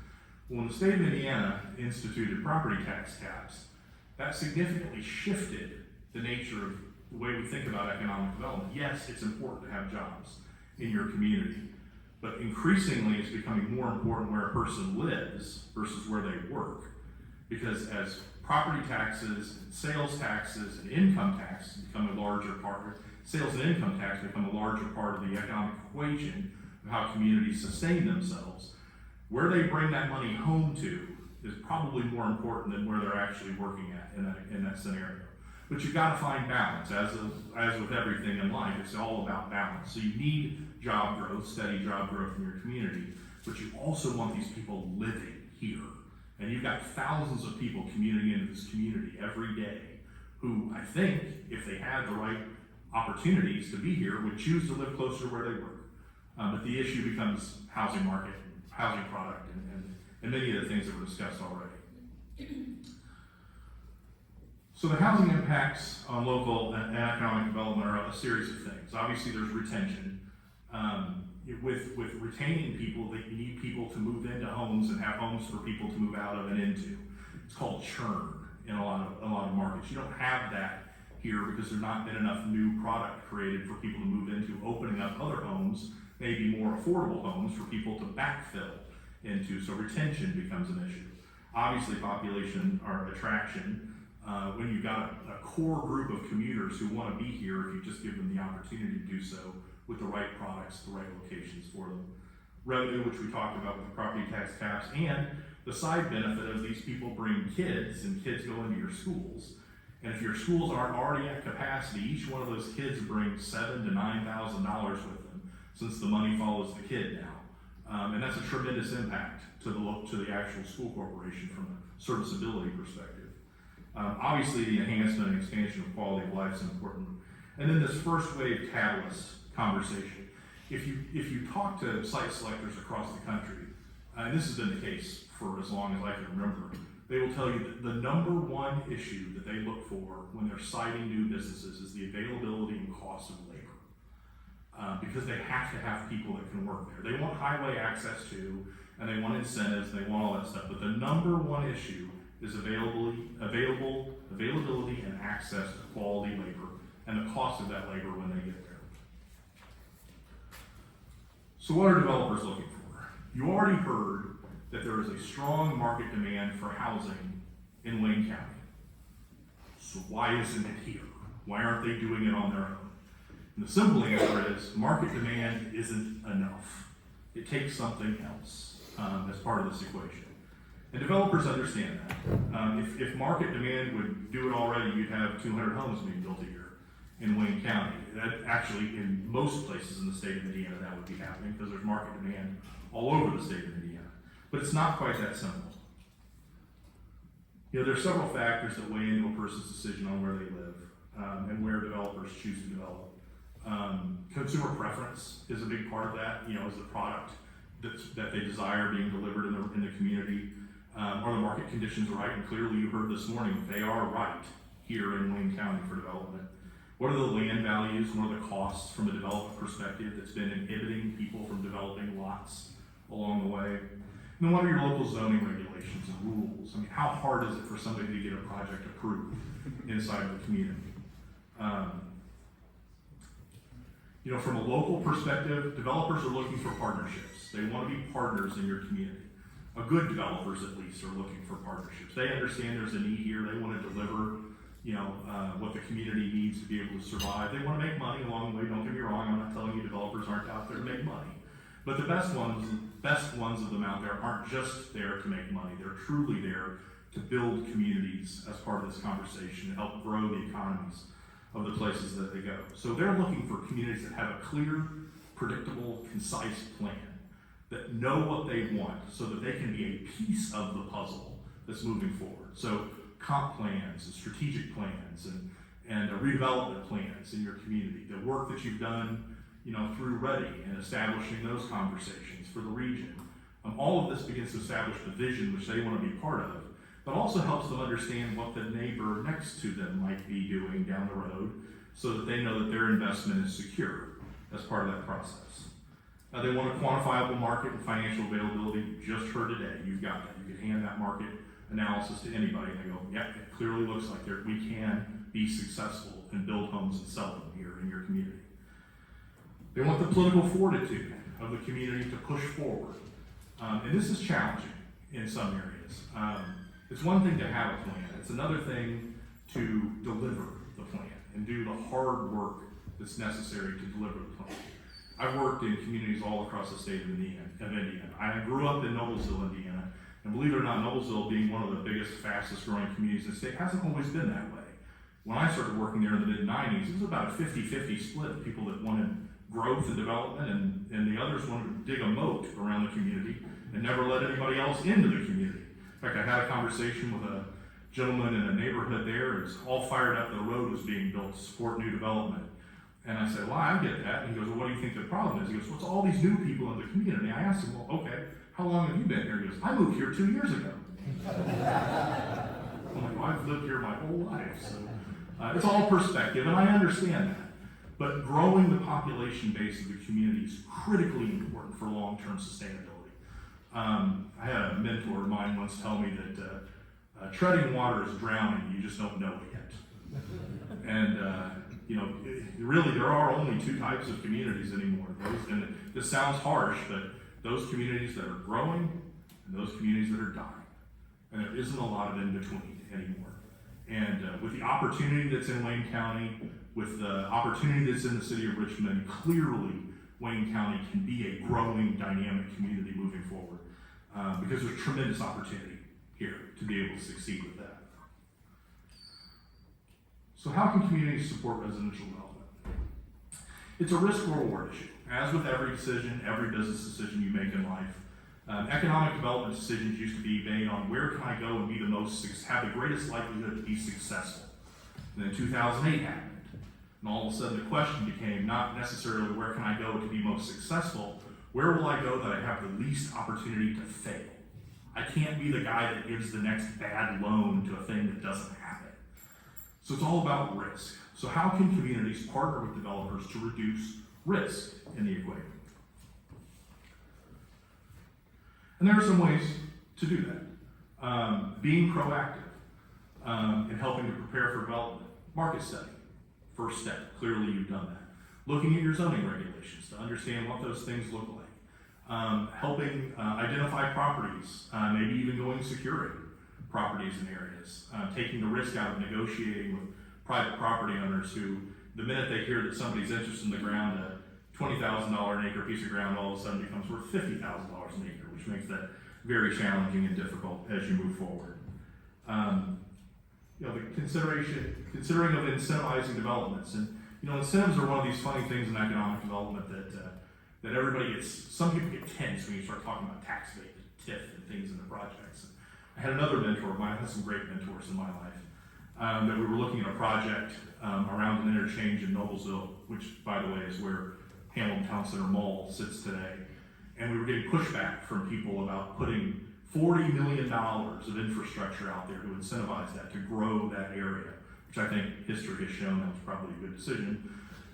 Well, when the state of Indiana instituted property tax caps, that significantly shifted the nature of the way we think about economic development. Yes, it's important to have jobs in your community, but increasingly it's becoming more important where a person lives versus where they work. Because as property taxes, and sales taxes, and income tax become a larger part, sales and income tax become a larger part of the economic equation of how communities sustain themselves, where they bring that money home to is probably more important than where they're actually working at in that scenario. But you've got to find balance. As with everything in life, it's all about balance. So you need job growth, steady job growth in your community, but you also want these people living here. And you've got thousands of people commuting into this community every day who, I think, if they had the right opportunities to be here, would choose to live closer to where they work. But the issue becomes housing market, housing product, and many of the things that were discussed already. So the housing impacts on local and economic development are a series of things. Obviously, there's retention. With retaining people, that you need people to move into homes and have homes for people to move out of and into. It's called churn in a lot of markets. You don't have that here because there's not been enough new product created for people to move into, opening up other homes, maybe more affordable homes for people to backfill into, so retention becomes an issue. Obviously, population or attraction, when you've got a core group of commuters who want to be here, if you just give them the opportunity to do so with the right products, the right locations for them. Revenue, which we talked about with the property tax caps, and the side benefit of these people bring kids, and kids go into your schools. And if your schools aren't already at capacity, each one of those kids brings $7,000 to $9,000 with them, since the money follows the kid now. And that's a tremendous impact to the actual school corporation from a serviceability perspective. Obviously, the enhancement and expansion of quality of life is important. And then this first wave catalyst conversation. If you talk to site selectors across the country, and this has been the case for as long as I can remember, they will tell you that the number one issue that they look for when they're citing new businesses is the availability and cost of labor. Because they have to have people that can work there. They want highway access to, and they want incentives, they want all that stuff. But the number one issue is availability and access to quality labor, and the cost of that labor when they get there. So what are developers looking for? You already heard that there is a strong market demand for housing in Wayne County. So why isn't it here? Why aren't they doing it on their own? And the simple answer is market demand isn't enough. It takes something else as part of this equation. And developers understand that. If market demand would do it already, you'd have 200 homes being built a year in Wayne County. That actually, in most places in the state of Indiana, that would be happening because there's market demand all over the state of Indiana. But it's not quite that simple. You know, there are several factors that weigh into a person's decision on where they live and where developers choose to develop. Consumer preference is a big part of that. You know, is the product that they desire being delivered in the community? Are the market conditions right? And clearly, you heard this morning they are right here in Wayne County for development. What are the land values? What are the costs from a development perspective that's been inhibiting people from developing lots along the way? And then what are your local zoning regulations and rules? I mean, how hard is it for somebody to get a project approved inside of the community? You know, from a local perspective, developers are looking for partnerships. They want to be partners in your community. Good developers, at least, are looking for partnerships. They understand there's a need here. They want to deliver, you know, what the community needs to be able to survive. They want to make money along the way. Don't get me wrong. I'm not telling you developers aren't out there to make money. But the best ones of them out there aren't just there to make money. They're truly there to build communities as part of this conversation, to help grow the economies of the places that they go. So they're looking for communities that have a clear, predictable, concise plan, that know what they want so that they can be a piece of the puzzle that's moving forward. So comp plans and strategic plans and redevelopment plans in your community, the work that you've done, you know, through READY and establishing those conversations for the region. All of this begins to establish the vision which they want to be part of, but also helps them understand what the neighbor next to them might be doing down the road so that they know that their investment is secure as part of that process. They want a quantifiable market and financial availability. You just heard today, you've got that. You can hand that market analysis to anybody and they go, yeah, it clearly looks like we can be successful and build homes and sell them here in your community. They want the political fortitude of the community to push forward. And this is challenging in some areas. It's one thing to have a plan. It's another thing to deliver the plan and do the hard work that's necessary to deliver the plan. I've worked in communities all across the state of Indiana. I grew up in Noblesville, Indiana, and believe it or not, Noblesville being one of the biggest, fastest growing communities in the state hasn't always been that way. When I started working there in the mid-90s, it was about a 50-50 split of people that wanted growth and development, and the others wanted to dig a moat around the community and never let anybody else into the community. In fact, I had a conversation with a gentleman in a neighborhood there. It's all fired up. The road was being built to support new development. And I said, well, I get that. And he goes, well, what do you think the problem is? He goes, well, it's all these new people in the community. I asked him, well, okay, how long have you been here? He goes, I moved here 2 years ago. I'm like, well, I've lived here my whole life. So it's all perspective, and I understand that. But growing the population base of the community is critically important for long-term sustainability. I had a mentor of mine once tell me that treading water is drowning, you just don't know it yet. And, really, there are only two types of communities anymore. And this sounds harsh, but those communities that are growing and those communities that are dying. And there isn't a lot of in between anymore. And with the opportunity that's in Wayne County, with the opportunity that's in the city of Richmond, clearly Wayne County can be a growing, dynamic community moving forward. Because there's tremendous opportunity here to be able to succeed with that. So how can communities support residential development? It's a risk-reward issue. As with every decision, every business decision you make in life, economic development decisions used to be made on where can I go and be have the greatest likelihood to be successful. And then 2008 happened. And all of a sudden the question became not necessarily where can I go to be most successful, where will I go that I have the least opportunity to fail? I can't be the guy that gives the next bad loan to a thing that doesn't happen. So it's all about risk. So how can communities partner with developers to reduce risk in the equation? And there are some ways to do that. Being proactive and helping to prepare for development. Market study, first step. Clearly you've done that. Looking at your zoning regulations to understand what those things look like. Helping identify properties, maybe even going securing properties in areas. Taking the risk out of negotiating with private property owners who, the minute they hear that somebody's interested in the ground, a $20,000 an acre piece of ground all of a sudden becomes worth $50,000 an acre, which makes that very challenging and difficult as you move forward. The considering of incentivizing developments, and incentives are one of these funny things in economic development that everybody gets. Some people get tense when you start talking about tax abatement, TIF, and things in the projects. I had another mentor of mine. I had some great mentors in my life. That we were looking at a project around an interchange in Noblesville, which, by the way, is where Hamilton Town Center Mall sits today. And we were getting pushback from people about putting $40 million of infrastructure out there to incentivize that, to grow that area, which I think history has shown that was probably a good decision.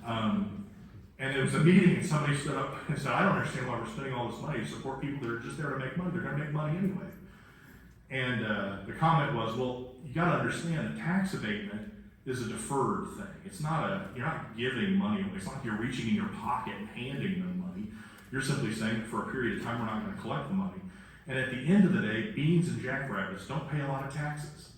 And there was a meeting and somebody stood up and said, I don't understand why we're spending all this money to support people that are just there to make money. They're going to make money anyway. And the comment was, well, you got to understand that tax abatement is a deferred thing. It's not you're not giving money away. It's not like you're reaching in your pocket and handing them money. You're simply saying that for a period of time, we're not going to collect the money. And at the end of the day, beans and jackrabbits don't pay a lot of taxes.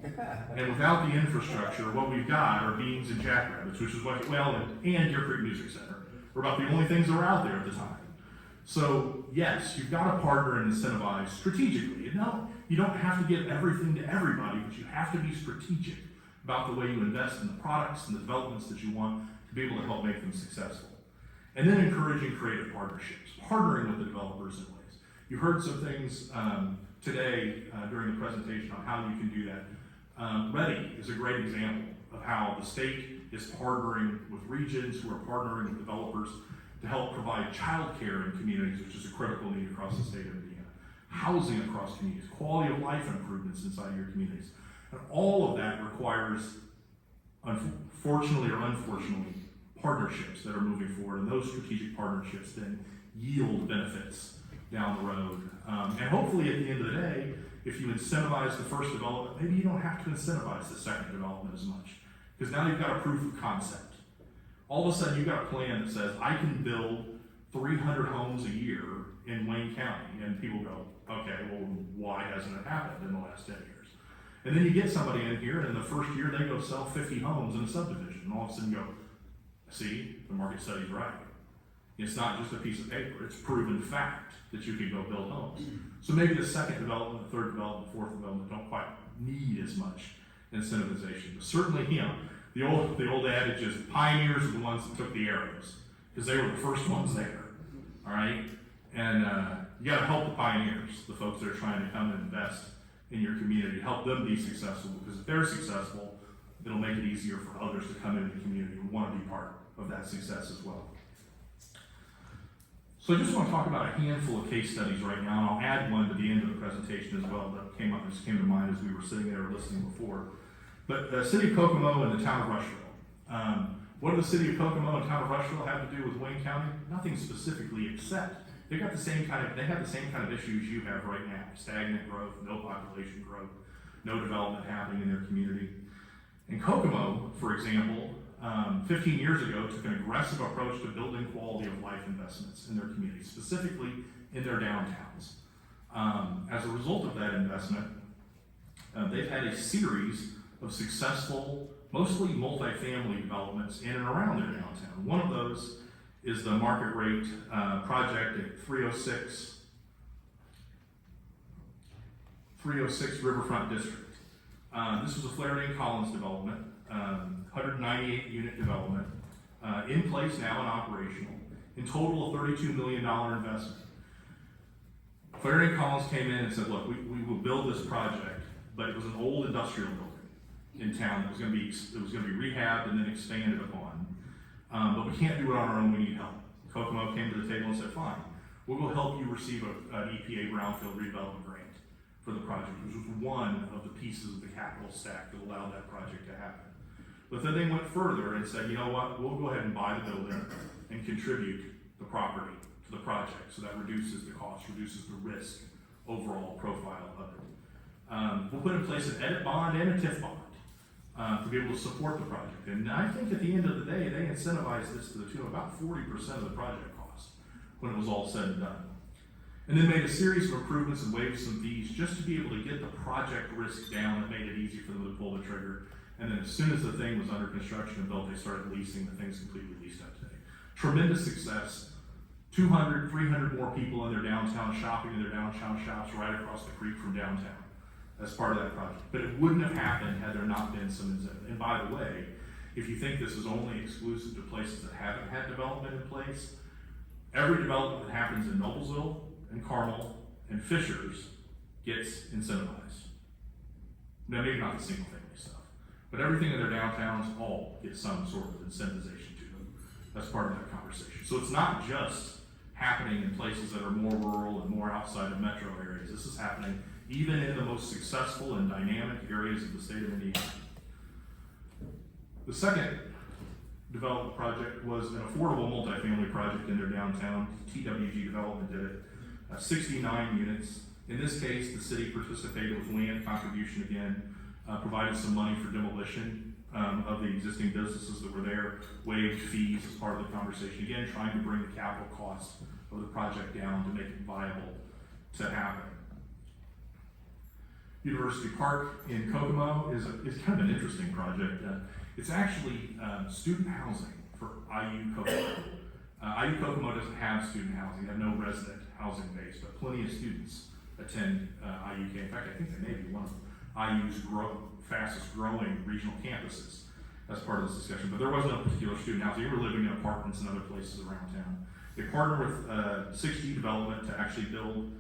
And without the infrastructure, what we've got are beans and jackrabbits, which is what, and Deer Creek Music Center were about the only things that were out there at the time. So yes, you've got to partner and incentivize strategically. You don't have to give everything to everybody, but you have to be strategic about the way you invest in the products and the developments that you want to be able to help make them successful. And then encouraging creative partnerships, partnering with the developers in ways. You heard some things today during the presentation on how you can do that. Ready is a great example of how the state is partnering with regions who are partnering with developers to help provide childcare in communities, which is a critical need across the state of Indiana, housing across communities, quality of life improvements inside your communities. And all of that requires, fortunately or unfortunately, partnerships that are moving forward, and those strategic partnerships then yield benefits down the road. And hopefully at the end of the day, if you incentivize the first development, maybe you don't have to incentivize the second development as much, because now you've got a proof of concept. All of a sudden you've got a plan that says, I can build 300 homes a year in Wayne County, and people go, okay, well, why hasn't it happened in the last 10 years? And then you get somebody in here, and in the first year they go sell 50 homes in a subdivision, and all of a sudden you go, see, the market study's right. It's not just a piece of paper, it's proven fact that you can go build homes. So maybe the second development, the third development, fourth development don't quite need as much incentivization. But certainly, the old adage is pioneers are the ones that took the arrows, because they were the first ones there, all right? And you gotta help the pioneers, the folks that are trying to come and invest in your community, help them be successful, because if they're successful, it'll make it easier for others to come into the community and want to be part of that success as well. So I just want to talk about a handful of case studies right now, and I'll add one to the end of the presentation as well that just came to mind as we were sitting there listening before. But the city of Kokomo and the town of Rushville. What do the city of Kokomo and town of Rushville have to do with Wayne County? Nothing specifically, except they have the same kind of issues you have right now: stagnant growth, no population growth, no development happening in their community. And Kokomo, for example, 15 years ago took an aggressive approach to building quality of life investments in their community, specifically in their downtowns. As a result of that investment, they've had a series of successful, mostly multifamily developments in and around their downtown. One of those is the market rate project at 306 Riverfront District. This was a Flaherty & Collins development, 198 unit development, in place now and operational. In total, a $32 million investment. Flaherty & Collins came in and said, look, we will build this project, but it was an old industrial building in town that was going to be rehabbed and then expanded upon. But we can't do it on our own, we need help. Kokomo came to the table and said, fine, we'll go help you receive an EPA brownfield redevelopment grant for the project, which was one of the pieces of the capital stack that allowed that project to happen. But then they went further and said, you know what, we'll go ahead and buy the building and contribute the property to the project, so that reduces the cost, reduces the risk overall profile of it. We'll put in place an edit bond and a TIF bond to be able to support the project. And I think at the end of the day, they incentivized this to the tune of about 40% of the project cost when it was all said and done. And then made a series of improvements and waived some fees just to be able to get the project risk down. It made it easy for them to pull the trigger. And then as soon as the thing was under construction and built, they started leasing. The thing's completely leased up today. Tremendous success. 200, 300 more people in their downtown shopping in their downtown shops right across the creek from downtown as part of that project. But it wouldn't have happened had there not been some incentive. And by the way, if you think this is only exclusive to places that haven't had development in place, every development that happens in Noblesville and Carmel and Fishers gets incentivized. Now, maybe not the single family stuff, but everything in their downtowns all get some sort of incentivization to them. That's part of that conversation. So it's not just happening in places that are more rural and more outside of metro areas. This is happening even in the most successful and dynamic areas of the state of Indiana. The second development project was an affordable multifamily project in their downtown. TWG Development did it. 69 units. In this case, the city participated with land contribution again, provided some money for demolition of the existing businesses that were there, waived fees as part of the conversation. Again, trying to bring the capital cost of the project down to make it viable to happen. University Park in Kokomo is kind of an interesting project. It's actually student housing for IU Kokomo. IU Kokomo doesn't have student housing, they have no resident housing base, but plenty of students attend IUK. In fact, I think they may be one of IU's fastest growing regional campuses as part of this discussion, but there was no particular student housing. You were living in apartments and other places around town. They partnered with 6G Development to actually build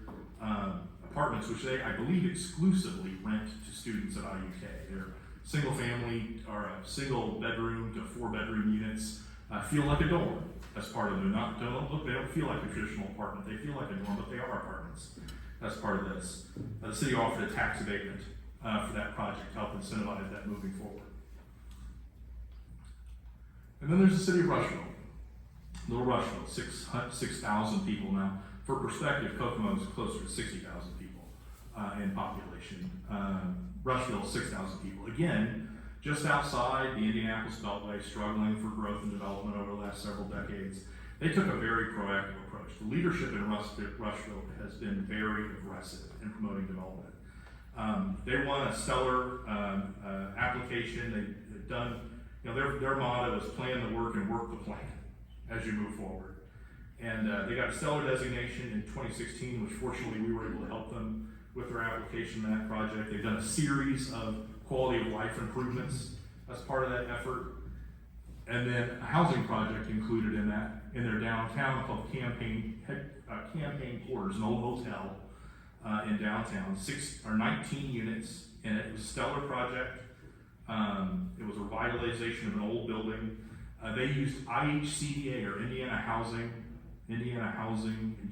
apartments, which they, I believe, exclusively rent to students at IUK. They're single family or a single bedroom to 4 bedroom units, feel like a dorm as part of them. They don't feel like a traditional apartment. They feel like a dorm, but they are apartments as part of this. The city offered a tax abatement for that project to help incentivize that moving forward. And then there's the city of Rushville. Little Rushville, 6,000 people now. For perspective, Kokomo is closer to 60,000 people in population. Rushville, 6,000 people. Again, just outside the Indianapolis Beltway, struggling for growth and development over the last several decades. They took a very proactive approach. The leadership in Rushville has been very aggressive in promoting development. They won a stellar application. They've done, their motto is plan the work and work the plan as you move forward. And they got a stellar designation in 2016, which fortunately we were able to help them with their application in that project. They've done a series of quality of life improvements as part of that effort. And then a housing project included in that, in their downtown called Campaign Quarters, an old hotel in downtown, 19 units in it. It was a stellar project. It was a revitalization of an old building. They used IHCDA, or Indiana Housing and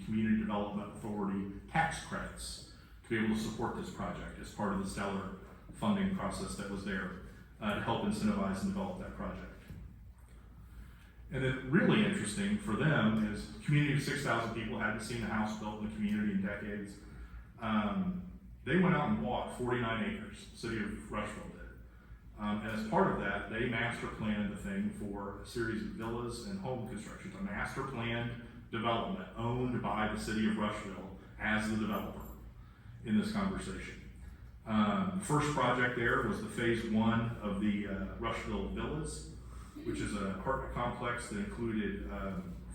Community Development Authority tax credits to be able to support this project as part of the stellar funding process that was there to help incentivize and develop that project. And then really interesting for them is a community of 6,000 people hadn't seen a house built in the community in decades. They went out and bought 49 acres, the city of Rushville did, And as part of that, they master planned the thing for a series of villas and home constructions, a master planned development owned by the city of Rushville as the developer in this conversation. The first project there was the phase 1 of the Rushville Villas, which is an apartment complex that included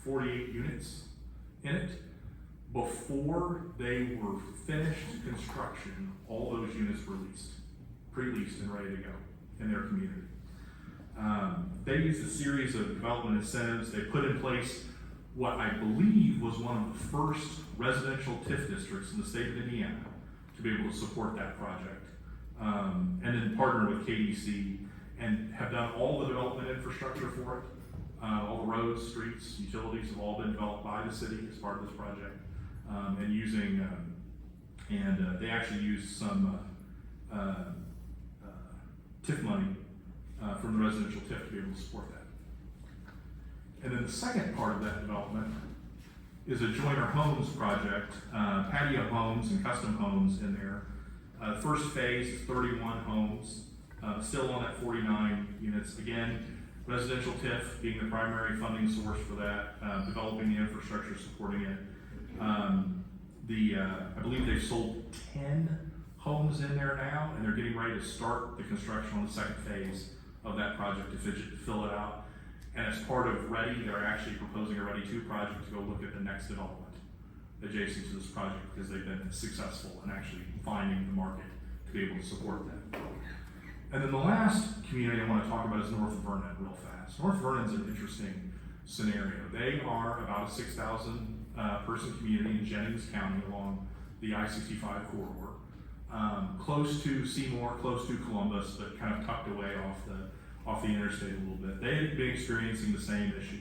48 units in it. Before they were finished construction, all those units were leased, pre-leased and ready to go in their community. They used a series of development incentives. They put in place what I believe was one of the first residential TIF districts in the state of Indiana to be able to support that project. And then partner with KDC and have done all the development infrastructure for it. All the roads, streets, utilities have all been developed by the city as part of this project. And using, they actually used some TIF money from the residential TIF to be able to support that. And then the second part of that development is a Joiner Homes project, patio homes and custom homes in there. First phase is 31 homes, still on at 49 units. Again, residential TIF being the primary funding source for that, developing the infrastructure, supporting it. I believe they've sold 10 homes in there now, and they're getting ready to start the construction on the second phase of that project to fill it out. And as part of READY, they're actually proposing a READY 2 project to go look at the next development adjacent to this project because they've been successful in actually finding the market to be able to support that. And then the last community I want to talk about is North Vernon real fast. North Vernon's an interesting scenario. They are about a 6,000 person community in Jennings County along the I-65 corridor. Close to Seymour, close to Columbus, but kind of tucked away off the interstate a little bit. They had been experiencing the same issue.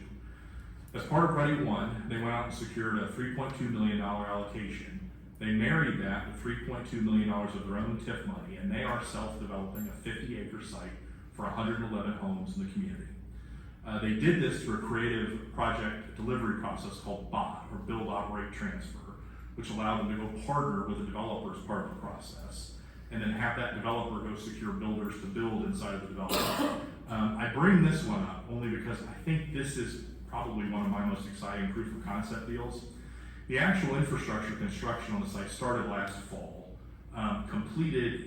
As part of READY 1, they went out and secured a $3.2 million allocation. They married that with $3.2 million of their own TIF money, and they are self-developing a 50-acre site for 111 homes in the community. They did this through a creative project delivery process called BOT, or Build, Operate, Transfer, which allowed them to go partner with the developer as part of the process, and then have that developer go secure builders to build inside of the development. I bring this one up only because I think this is probably one of my most exciting proof of concept deals. The actual infrastructure construction on the site started last fall, completed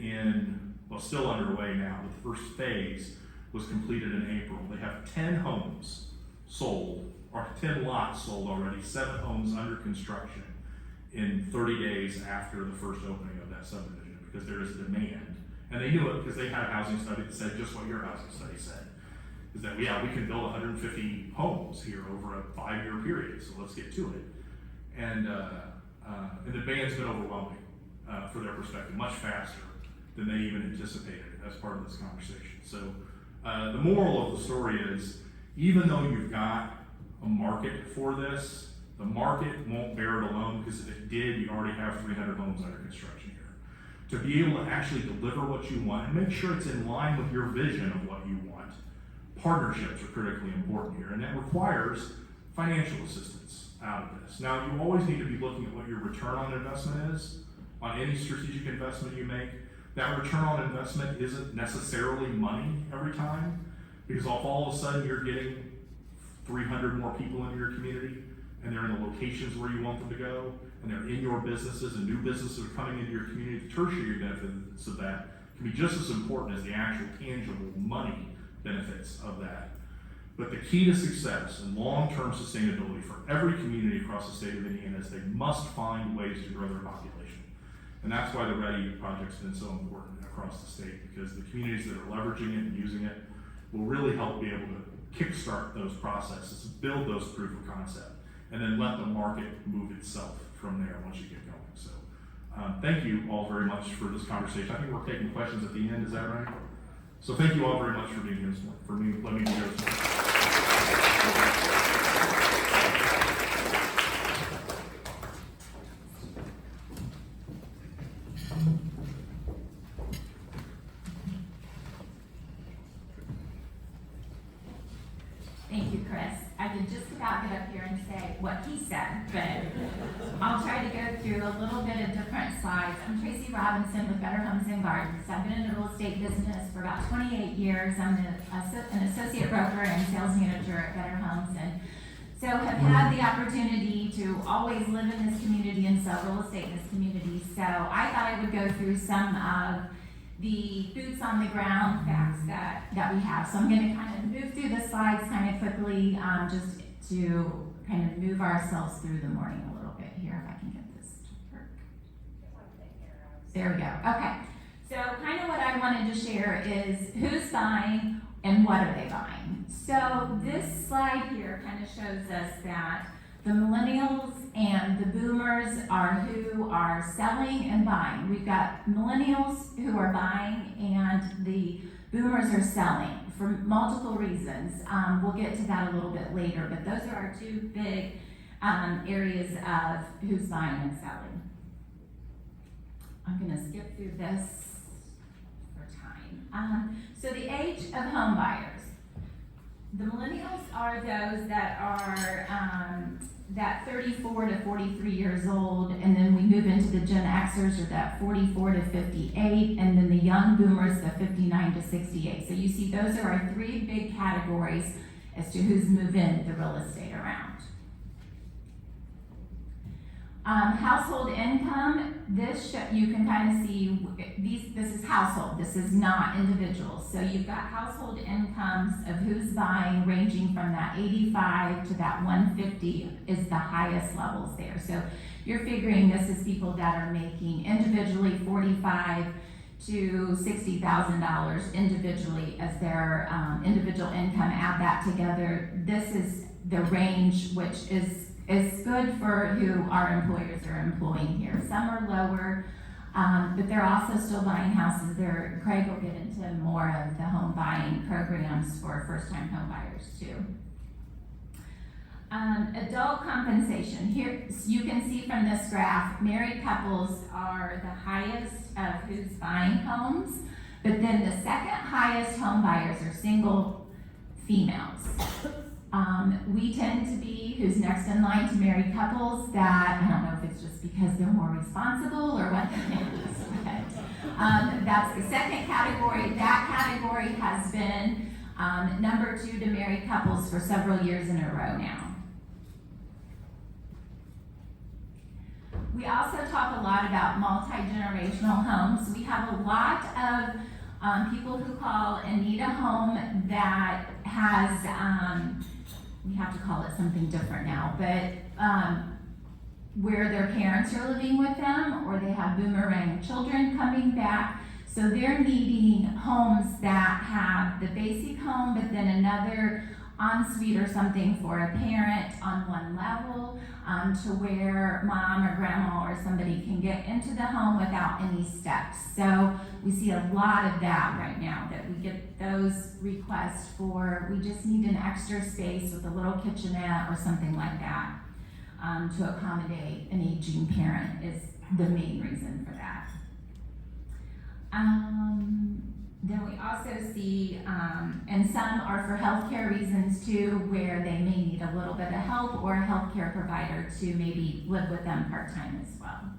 still underway now, but the first phase was completed in April. They have 10 homes sold, or 10 lots sold already, 7 homes under construction in 30 days after the first opening of that subdivision, because there is demand. And they knew it because they had a housing study that said just what your housing study said, is that, yeah, we can build 150 homes here over a 5-year period, so let's get to it. And the demand's been overwhelming for their perspective, much faster than they even anticipated as part of this conversation. So the moral of the story is, even though you've got a market for this, the market won't bear it alone, because if it did, you already have 300 homes under construction here. To be able to actually deliver what you want and make sure it's in line with your vision of what you want, partnerships are critically important here, and that requires financial assistance out of this. Now, you always need to be looking at what your return on investment is on any strategic investment you make. That return on investment isn't necessarily money every time, because if all of a sudden you're getting 300 more people into your community, and they're in the locations where you want them to go, and they're in your businesses, and new businesses are coming into your community, the tertiary benefits of that can be just as important as the actual tangible money benefits of that. But the key to success and long-term sustainability for every community across the state of Indiana is they must find ways to grow their population. And that's why the READY project's been so important across the state, because the communities that are leveraging it and using it will really help be able to kickstart those processes, build those proof of concept, and then let the market move itself from there once you get going. So thank you all very much for this conversation. I think we're taking questions at the end, is that right? So thank you all very much for being here this morning, letting me be here this morning. Thank you, Chris. I can just about get up here and say what he said, but I'll try to go through a little bit of different slides. I'm Tracy Robinson with Better Homes and Gardens. I've been in the real estate business for about 28 years. I'm an associate broker and sales manager at Better Homes, and so have had the opportunity to always live in this community and sell real estate in this community. So I thought I would go through some of the boots on the ground facts that we have. So I'm going to kind of move through the slides kind of quickly, just to kind of move ourselves through the morning a little bit here, if I can get this to work. There we go. Okay. So kind of what I wanted to share is who's buying and what are they buying. So this slide here kind of shows us that the millennials and the boomers are who are selling and buying. We've got millennials who are buying and the boomers are selling for multiple reasons. We'll get to that a little bit later, but those are our two big areas of who's buying and selling. I'm going to skip through this for time. So the age of home buyers. The millennials are those that are that 34 to 43 years old, and then we move into the Gen Xers, or that 44 to 58, and then the young boomers, the 59 to 68. So you see those are our three big categories as to who's moving the real estate around. Household income, you can kind of see, this is household, this is not individuals. So you've got household incomes of who's buying ranging from that 85 to that 150 is the highest levels there. So you're figuring this is people that are making individually $45,000 to $60,000 individually as their individual income. Add that together, this is the range, which is good for who our employers are employing here. Some are lower, but they're also still buying houses. Craig will get into more of the home buying programs for first-time home buyers too. Adult compensation. Here, you can see from this graph, married couples are the highest of who's buying homes, but then the second highest home buyers are single females. We tend to be who's next in line to married couples that, I don't know if it's just because they're more responsible or what the thing is, but that's the second category. That category has been number 2 to married couples for several years in a row now. We also talk a lot about multi-generational homes. We have a lot of people who call and need a home that has, we have to call it something different now, but where their parents are living with them, or they have boomerang children coming back. So they're needing homes that have the basic home, but then another ensuite or something for a parent on one level, to where mom or grandma or somebody can get into the home without any steps. So we see a lot of that right now, that we get those requests for, we just need an extra space with a little kitchenette or something like that, to accommodate an aging parent is the main reason for that. Then we also see, and some are for healthcare reasons too, where they may need a little bit of help or a healthcare provider to maybe live with them part-time as well.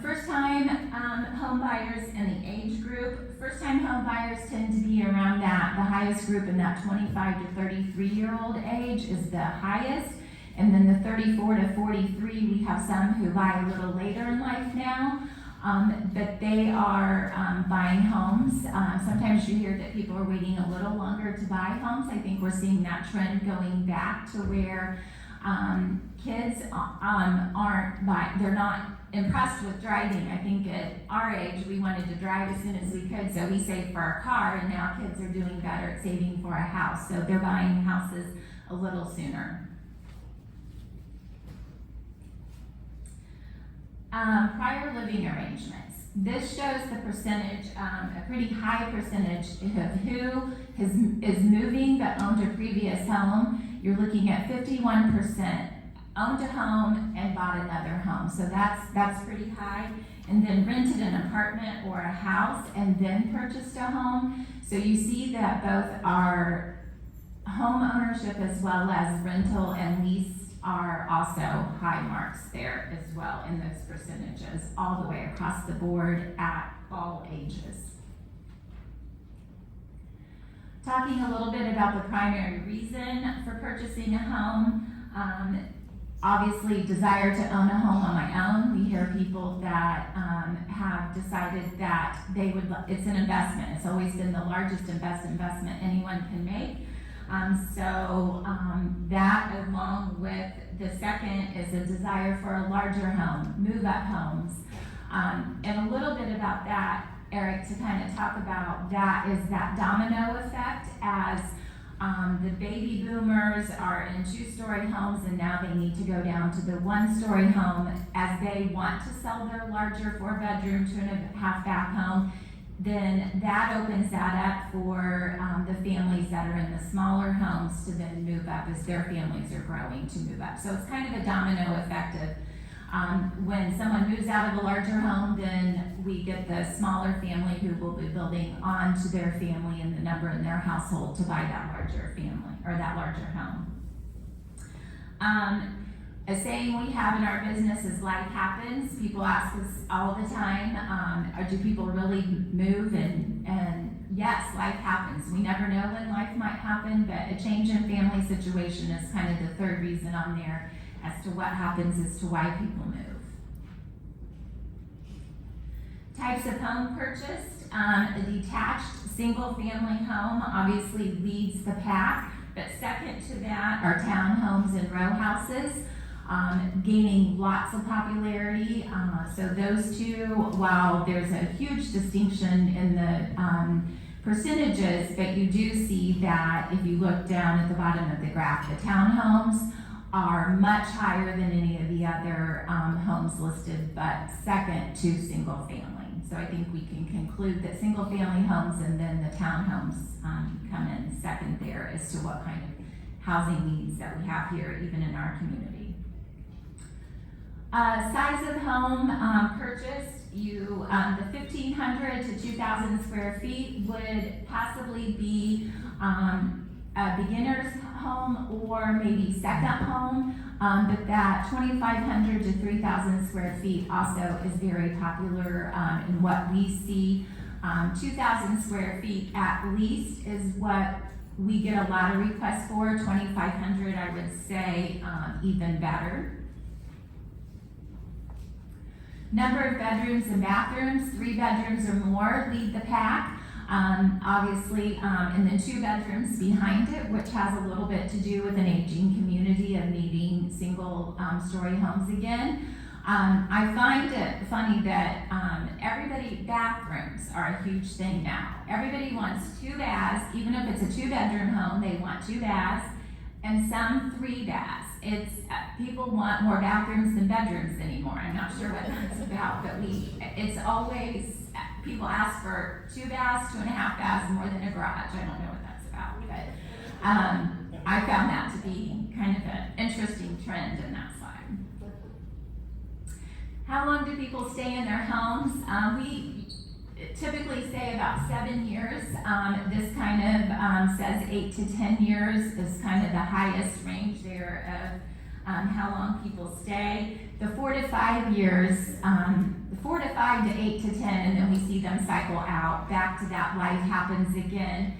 First-time home buyers in the age group. First-time home buyers tend to be around that, the highest group in that 25 to 33-year-old age is the highest. And then the 34 to 43, we have some who buy a little later in life now. But they are buying homes. Sometimes you hear that people are waiting a little longer to buy homes. I think we're seeing that trend going back to where kids they're not impressed with driving. I think at our age, we wanted to drive as soon as we could, so we saved for our car, and now kids are doing better at saving for a house. So they're buying houses a little sooner. Prior living arrangements. This shows the percentage, a pretty high percentage of who is moving but owned a previous home. You're looking at 51% owned a home and bought another home. So that's pretty high. And then rented an apartment or a house and then purchased a home. So you see that both our home ownership as well as rental and lease are also high marks there as well in those percentages, all the way across the board at all ages. Talking a little bit about the primary reason for purchasing a home, obviously desire to own a home on my own. We hear people that have decided that they would, it's an investment. It's always been the largest and best investment anyone can make. That along with the second is a desire for a larger home, move-up homes. And a little bit about that, Eric, to kind of talk about that is that domino effect as the baby boomers are in two-story homes and now they need to go down to the one-story home as they want to sell their larger 4-bedroom, 2.5-bath home. Then that opens that up for the families that are in the smaller homes to then move up as their families are growing to move up. So it's kind of a domino effect of when someone moves out of a larger home, then we get the smaller family who will be building on to their family and the number in their household to buy that larger family or that larger home. A saying we have in our business is life happens. People ask us all the time, or do people really move? And yes, life happens. We never know when life might happen, but a change in family situation is kind of the third reason on there as to what happens as to why people move. Types of home purchased. A detached single-family home obviously leads the pack, but second to that are townhomes and row houses, gaining lots of popularity. So those two, while there's a huge distinction in the percentages, but you do see that if you look down at the bottom of the graph, the townhomes are much higher than any of the other homes listed, but second to single family. So I think we can conclude that single family homes and then the townhomes come in second there as to what kind of housing needs that we have here, even in our community. Size of home purchased, the 1,500 to 2,000 square feet would possibly be a beginner's home or maybe second home, but that 2,500 to 3,000 square feet also is very popular in what we see. 2,000 square feet at least is what we get a lot of requests for. 2,500, I would say, even better. Number of bedrooms and bathrooms, 3 bedrooms or more lead the pack. Obviously, and then 2 bedrooms behind it, which has a little bit to do with an aging community of needing single story homes again. I find it funny that bathrooms are a huge thing now. Everybody wants 2 baths, even if it's a 2-bedroom home, they want 2 baths, and some 3 baths. People want more bathrooms than bedrooms anymore. I'm not sure what that's about, but it's always, people ask for 2 baths, 2.5 baths, more than a garage. I don't know what that's about, but I found that to be kind of an interesting trend in that slide. How long do people stay in their homes? We typically say about 7 years. This kind of says 8 to 10 years is kind of the highest range there of how long people stay. The 4 to 5 years, 4 to 5 to 8 to 10, and then we see them cycle out back to that life happens again.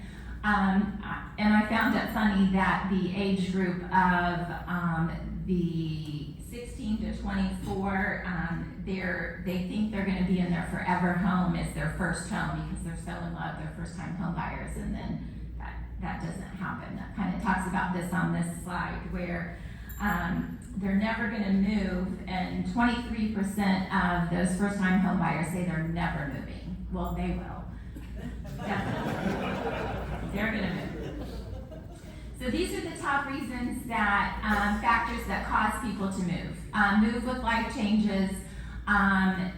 And I found it funny that the age group of the 16 to 24, they think they're going to be in their forever home as their first home because they're so in love, they're first time home buyers, and then that doesn't happen. That kind of talks about this on this slide where they're never going to move, and 23% of those first time home buyers say they're never moving. Well, they will. Definitely. They're going to move. So these are the top reasons that, factors that cause people to move. Move with life changes, and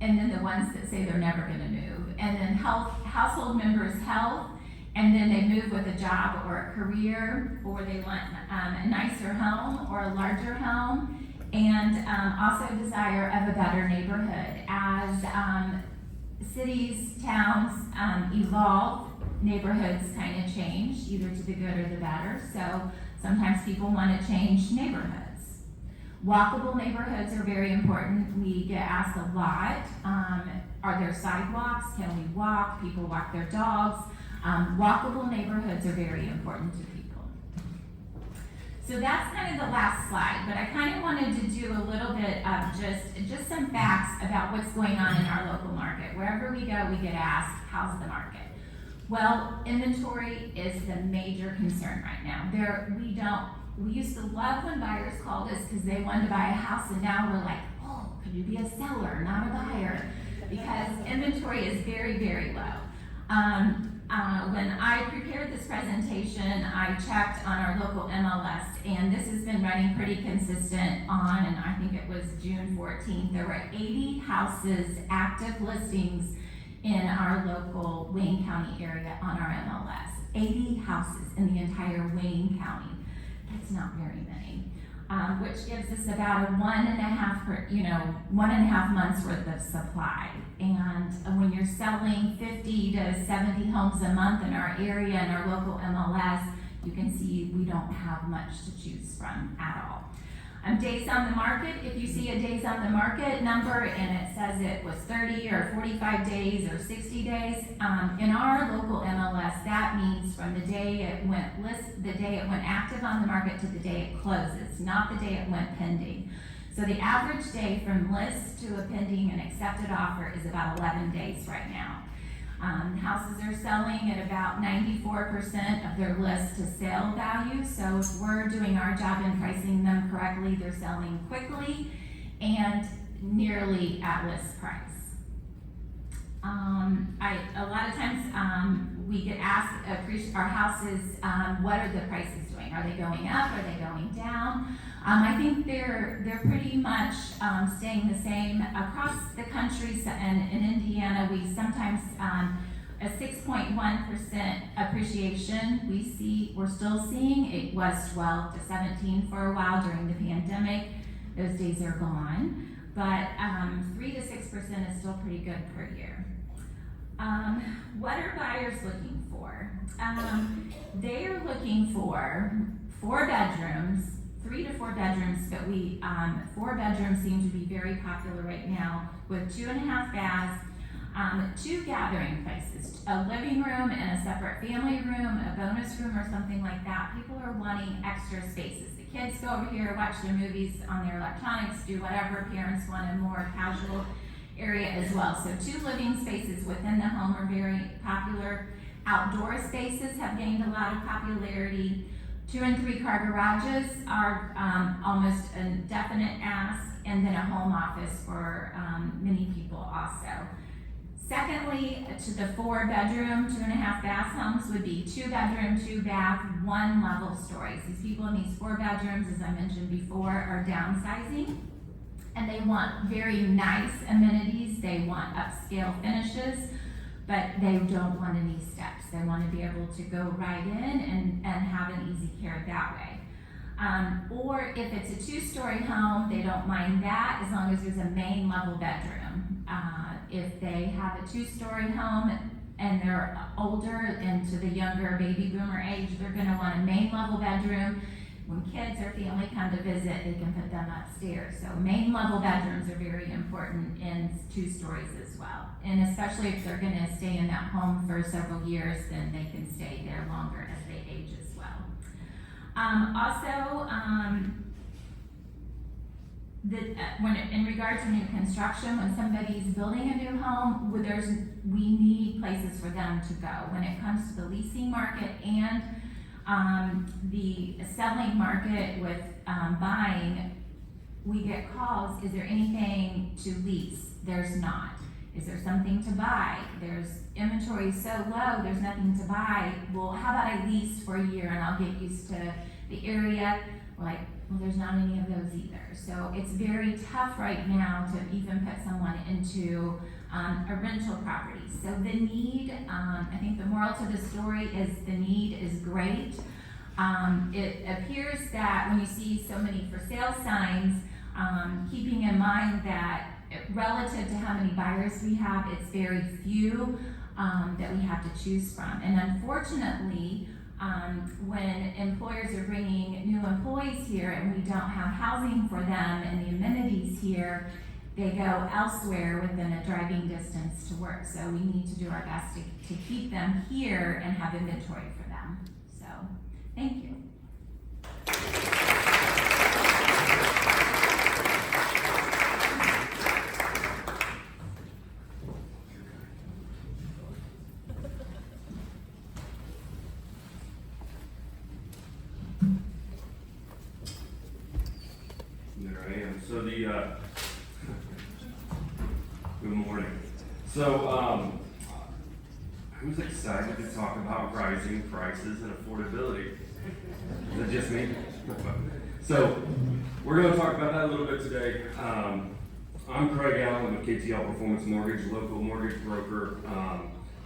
then the ones that say they're never going to move. And then household members' health, and then they move with a job or a career, or they want a nicer home or a larger home, and also desire of a better neighborhood. As cities, towns evolve, neighborhoods kind of change, either to the good or the better. So sometimes people want to change neighborhoods. Walkable neighborhoods are very important. We get asked a lot, are there sidewalks? Can we walk? People walk their dogs. Walkable neighborhoods are very important to people. So that's kind of the last slide, but I kind of wanted to do a little bit of just some facts about what's going on in our local market. Wherever we go, we get asked, how's the market? Well, inventory is the major concern right now. We used to love when buyers called us because they wanted to buy a house, and now we're like, oh, could you be a seller, not a buyer? Because inventory is very, very low. When I prepared this presentation, I checked on our local MLS, and this has been running pretty consistent on, and I think it was June 14th, there were 80 houses, active listings in our local Wayne County area on our MLS. 80 houses in the entire Wayne County. That's not very many, which gives us about a 1.5 months worth of supply. And when you're selling 50 to 70 homes a month in our area, in our local MLS, you can see we don't have much to choose from at all. Days on the market, if you see a days on the market number and it says it was 30 or 45 days or 60 days, in our local MLS, that means from the day it went active on the market to the day it closes, not the day it went pending. So the average day from list to a pending and accepted offer is about 11 days right now. Houses are selling at about 94% of their list to sale value. So if we're doing our job in pricing them correctly, they're selling quickly and nearly at list price. A lot of times we get asked, our houses, what are the prices doing? Are they going up? Are they going down? I think they're pretty much staying the same across the country. And in Indiana, we sometimes a 6.1% appreciation. We're still seeing. It was 12 to 17 for a while during the pandemic. Those days are gone, but 3 to 6% is still pretty good per year. What are buyers looking for? They are looking for 4 bedrooms. 3 to 4 bedrooms, but 4 bedrooms seem to be very popular right now, with 2.5 baths, 2 gathering places, a living room and a separate family room, a bonus room or something like that. People are wanting extra spaces. The kids go over here, watch their movies on their electronics, do whatever. Parents want a more casual area as well. So 2 living spaces within the home are very popular. Outdoor spaces have gained a lot of popularity. 2 and 3 car garages are almost a definite ask, and then a home office for many people also. Secondly, to the 4 bedroom, 2.5 bath homes would be 2 bedroom, 2 bath, 1 level stories. These people in these 4 bedrooms, as I mentioned before, are downsizing, and they want very nice amenities. They want upscale finishes, but they don't want any steps. They want to be able to go right in and have an easy care that way. Or if it's a 2-story home, they don't mind that as long as there's a main level bedroom. If they have a 2-story home and they're older and to the younger baby boomer age, they're going to want a main level bedroom. When kids or family come to visit, they can put them upstairs. So main level bedrooms are very important in 2 stories as well. And especially if they're going to stay in that home for several years, then they can stay there longer as they age as well. When in regard to new construction, when somebody's building a new home, we need places for them to go. When it comes to the leasing market and the selling market with buying, we get calls, is there anything to lease? There's not. Is there something to buy? There's inventory so low, there's nothing to buy. Well, how about I lease for a year and I'll get used to the area? Well, there's not any of those either. So it's very tough right now to even put someone into a rental property. So the need, I think the moral to the story is the need is great. It appears that when you see so many for sale signs, keeping in mind that relative to how many buyers we have, it's very few that we have to choose from. And unfortunately, When employers are bringing new employees here and we don't have housing for them and the amenities here, they go elsewhere within a driving distance to work. So we need to do our best to keep them here and have inventory for them. So, thank you. There I am. So good morning. So, who's excited to talk about rising prices and affordability? Is it just me? So, we're going to talk about that a little bit today. I'm Craig Allen with KTL Performance Mortgage, local mortgage broker,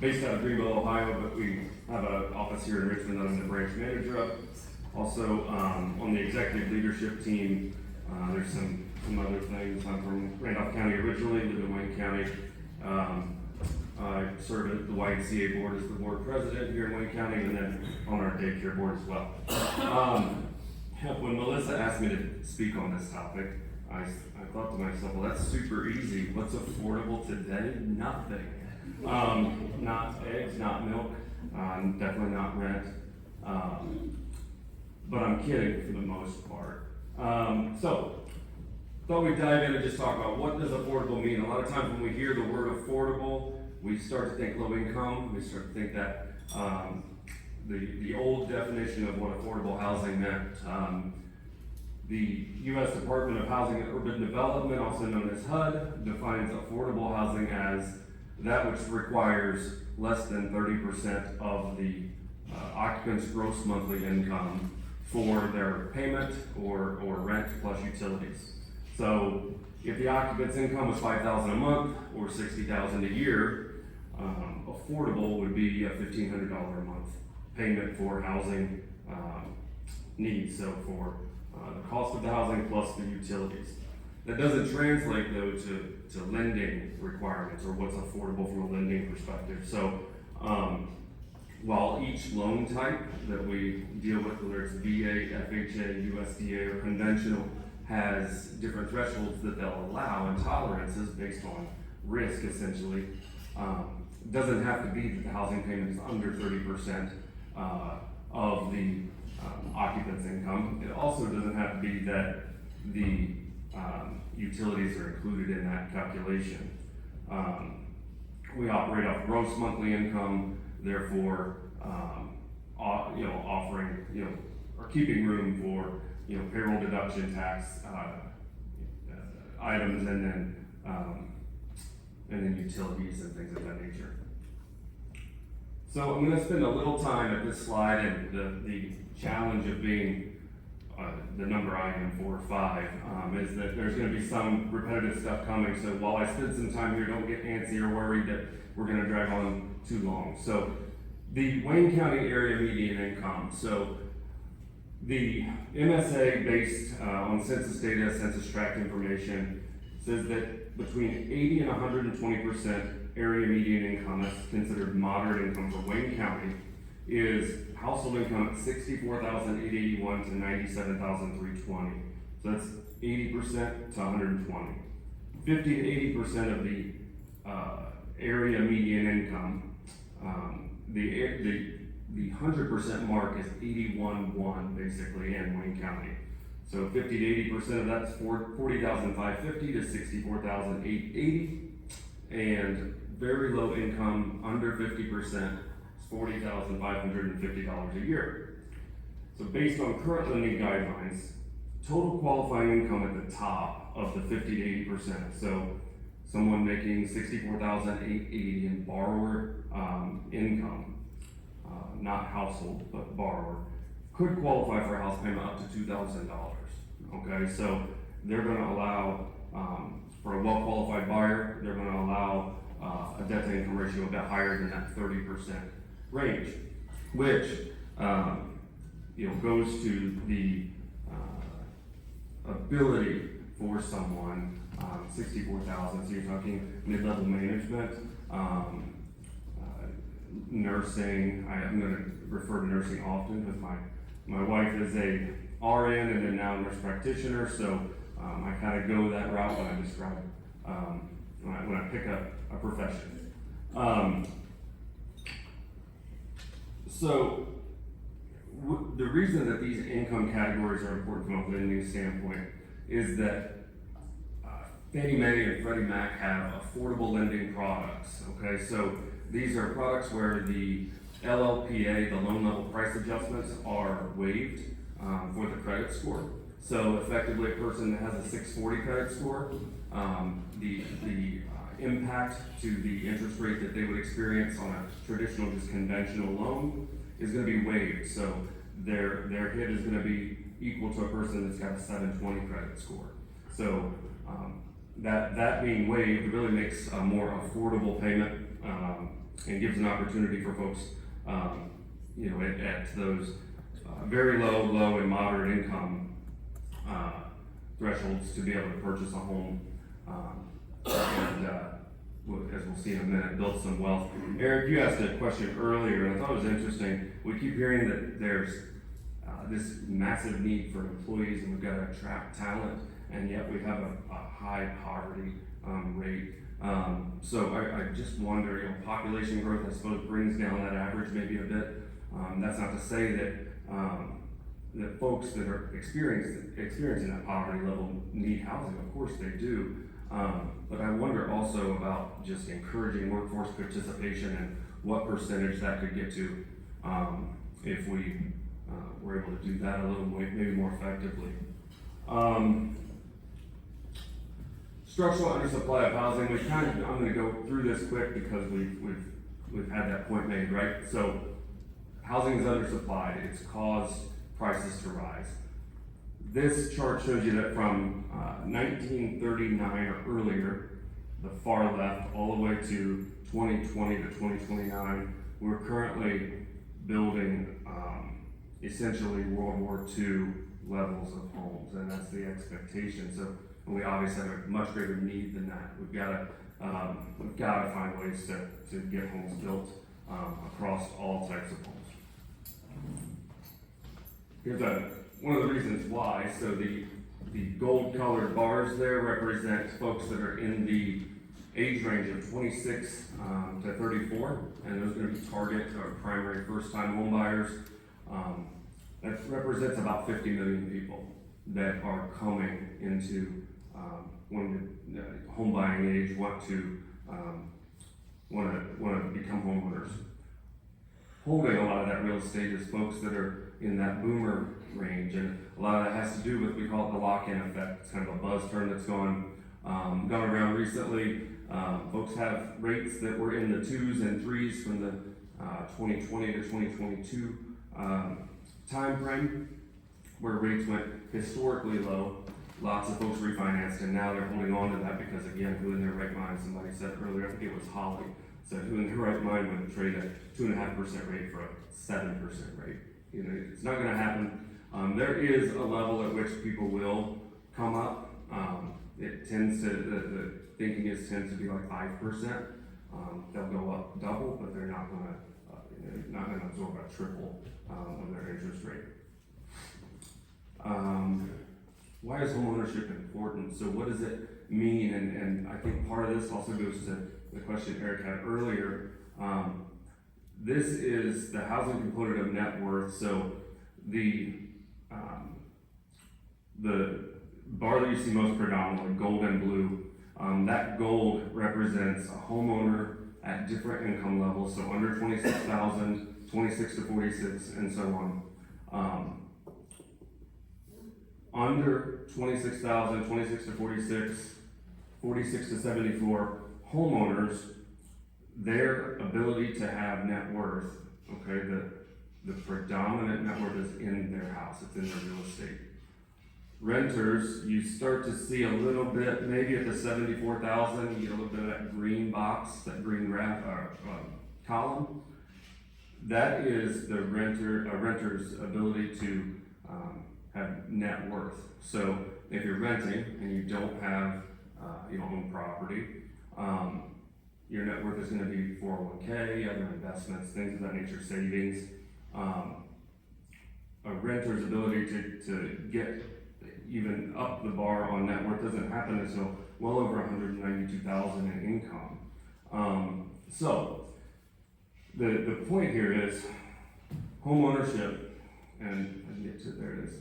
based out of Greenville, Ohio, but we have an office here in Richmond that I'm the branch manager of. Also, on the executive leadership team, there's some other things. I'm from Randolph County originally, live in Wayne County. I serve at the YMCA board as the board president here in Wayne County, and then on our daycare board as well. When Melissa asked me to speak on this topic, I thought to myself, well, that's super easy. What's affordable today? Nothing. Not eggs, not milk, definitely not rent. But I'm kidding for the most part. So, thought we'd dive in and just talk about what does affordable mean. A lot of times when we hear the word affordable, we start to think low income. We start to think that the old definition of what affordable housing meant. The U.S. Department of Housing and Urban Development, also known as HUD, defines affordable housing as that which requires less than 30% of the occupant's gross monthly income for their payment or rent plus utilities. So if the occupant's income was $5,000 a month or $60,000 a year, affordable would be a $1,500 a month payment for housing needs. So for the cost of the housing plus the utilities. That doesn't translate though to lending requirements or what's affordable from a lending perspective. So while each loan type that we deal with, whether it's VA, FHA, USDA, or conventional, has different thresholds that they'll allow and tolerances based on risk essentially, doesn't have to be that the housing payment is under 30% of the occupant's income. It also doesn't have to be that the utilities are included in that calculation. We operate off gross monthly income, therefore, offering, or keeping room for, payroll deduction, tax items, and then utilities and things of that nature. So I'm going to spend a little time at this slide and the challenge of being the number I am 4 or 5 is that there's going to be some repetitive stuff coming. So while I spend some time here, don't get antsy or worried that we're going to drag on too long. So the Wayne County area median income. So the MSA, based on census data, census tract information, says that between 80 and 120% area median income, that's considered moderate income for Wayne County, is household income at $64,881 to $97,320. So that's 80% to 120. 50 to 80% of the area median income, the 100% mark is 81.1 basically in Wayne County. So 50 to 80% of that's $40,550 to $64,880, and very low income under 50% is $40,550 a year. So based on current lending guidelines, total qualifying income at the top of the 50 to 80%. So someone making $64,880 in borrower income, not household, but borrower, could qualify for a house payment up to $2,000. Okay, so they're going to allow, for a well-qualified buyer, they're going to allow a debt-to-income ratio a bit higher than that 30% range, which goes to the ability for someone, $64,000. So you're talking mid-level management, nursing. I'm going to refer to nursing often because my wife is a RN and then now a nurse practitioner, so I kind of go that route when I describe when I pick up a profession. The reason that these income categories are important from a lending standpoint is that Fannie Mae and Freddie Mac have affordable lending products, okay? So these are products where the LLPA, the loan level price adjustments, are waived for the credit score. So effectively, a person that has a 640 credit score, the impact to the interest rate that they would experience on a traditional, just conventional loan is going to be waived. So their hit is going to be equal to a person that's got a 720 credit score. So that being waived really makes a more affordable payment and gives an opportunity for folks, at those very low, and moderate income thresholds to be able to purchase a home and as we'll see in a minute, build some wealth. Eric, you asked a question earlier, and I thought it was interesting. We keep hearing that there's this massive need for employees, and we've got to attract talent, and yet we have a high poverty rate. So I just wonder, population growth, I suppose, brings down that average maybe a bit. That's not to say that that folks that are experiencing that poverty level need housing. Of course they do. But I wonder also about just encouraging workforce participation and what percentage that could get to if we were able to do that a little maybe more effectively. Structural undersupply of housing. I'm going to go through this quick because we've had that point made, right? So housing is undersupplied. It's caused prices to rise. This chart shows you that from 1939 or earlier, the far left, all the way to 2020 to 2029, we're currently building essentially World War II levels of homes, and that's the expectation. So we obviously have a much greater need than that. We've got to find ways to get homes built across all types of homes. Here's one of the reasons why. So the gold colored bars there represent folks that are in the age range of 26 to 34, and those are going to be target or primary first time home buyers. That represents about 50 million people that are coming into when the home buying age, want to become homeowners. Holding a lot of that real estate is folks that are in that boomer range, and a lot of that has to do with, we call it the lock-in effect. It's kind of a buzz term that's gone around recently. Folks have rates that were in the 2s and 3s from the 2020 to 2022 time frame, where rates went historically low. Lots of folks refinanced, and now they're holding on to that because, again, who in their right mind, somebody said earlier, I think it was Holly, said who in their right mind would trade a 2.5% rate for a 7% rate. It's not going to happen. There is a level at which people will come up. It tends to, the thinking tends to be like 5%. They'll go up double, but they're not going to absorb a triple of their interest rate. Why is homeownership important? So what does it mean? And I think part of this also goes to the question Eric had earlier. This is the housing component of net worth. So the bar that you see most predominantly, gold and blue, that gold represents a homeowner at different income levels. So under 26,000, 26 to 46, and so on. Under 26,000, 26 to 46, 46 to 74, homeowners, their ability to have net worth, okay, the predominant net worth is in their house, it's in their real estate. Renters, you start to see a little bit, maybe at the 74,000, you get a little bit of that green box, that green column. That is the renter's ability to have net worth. So if you're renting and you don't have, you don't own property, your net worth is gonna be 401k, other investments, things of that nature, savings. A renter's ability to get even up the bar on net worth doesn't happen until well over 192,000 in income. So the point here is home ownership, and I can get to it, there it is.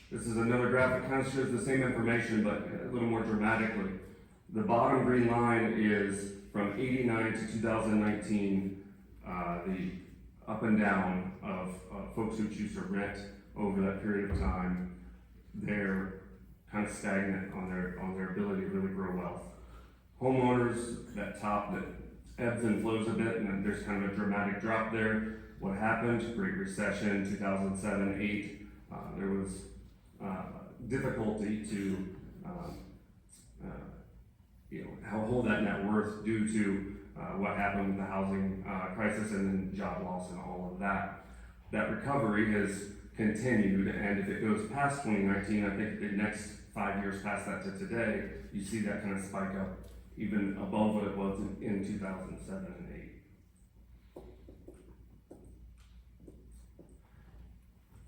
This is another graphic, kind of shows the same information, but a little more dramatically. The bottom green line is from 89 to 2019, the up and down of folks who choose to rent over that period of time. They're kind of stagnant on their ability to really grow wealth. Homeowners, that top that ebbs and flows a bit, and then there's kind of a dramatic drop there. What happened? Great Recession, 2007-8. There was difficulty to hold that net worth due to what happened with the housing crisis and then job loss and all of that. That recovery has continued, and if it goes past 2019, I think the next 5 years past that to today, you see that kind of spike up even above what it was in 2007 and 8.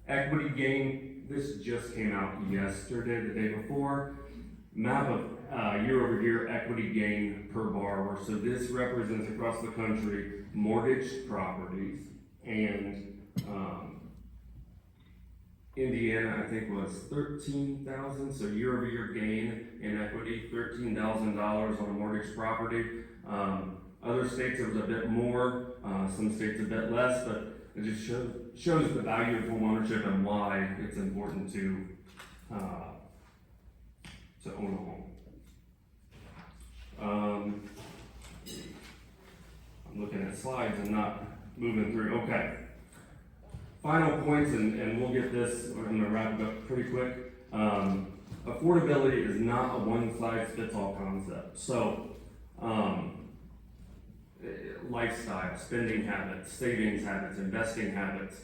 Equity gain, this just came out yesterday, the day before. Map of year-over-year equity gain per borrower. So this represents across the country mortgaged properties, and Indiana, I think, was 13,000. So year-over-year gain in equity, $13,000 on a mortgaged property. Other states it was a bit more, some states a bit less, but it just shows the value of home ownership and why it's important to own a home. I'm looking at slides and not moving through. Okay. Final points, and we'll get this, I'm going to wrap it up pretty quick. Affordability is not a one-size-fits-all concept. So, lifestyle, spending habits, savings habits, investing habits,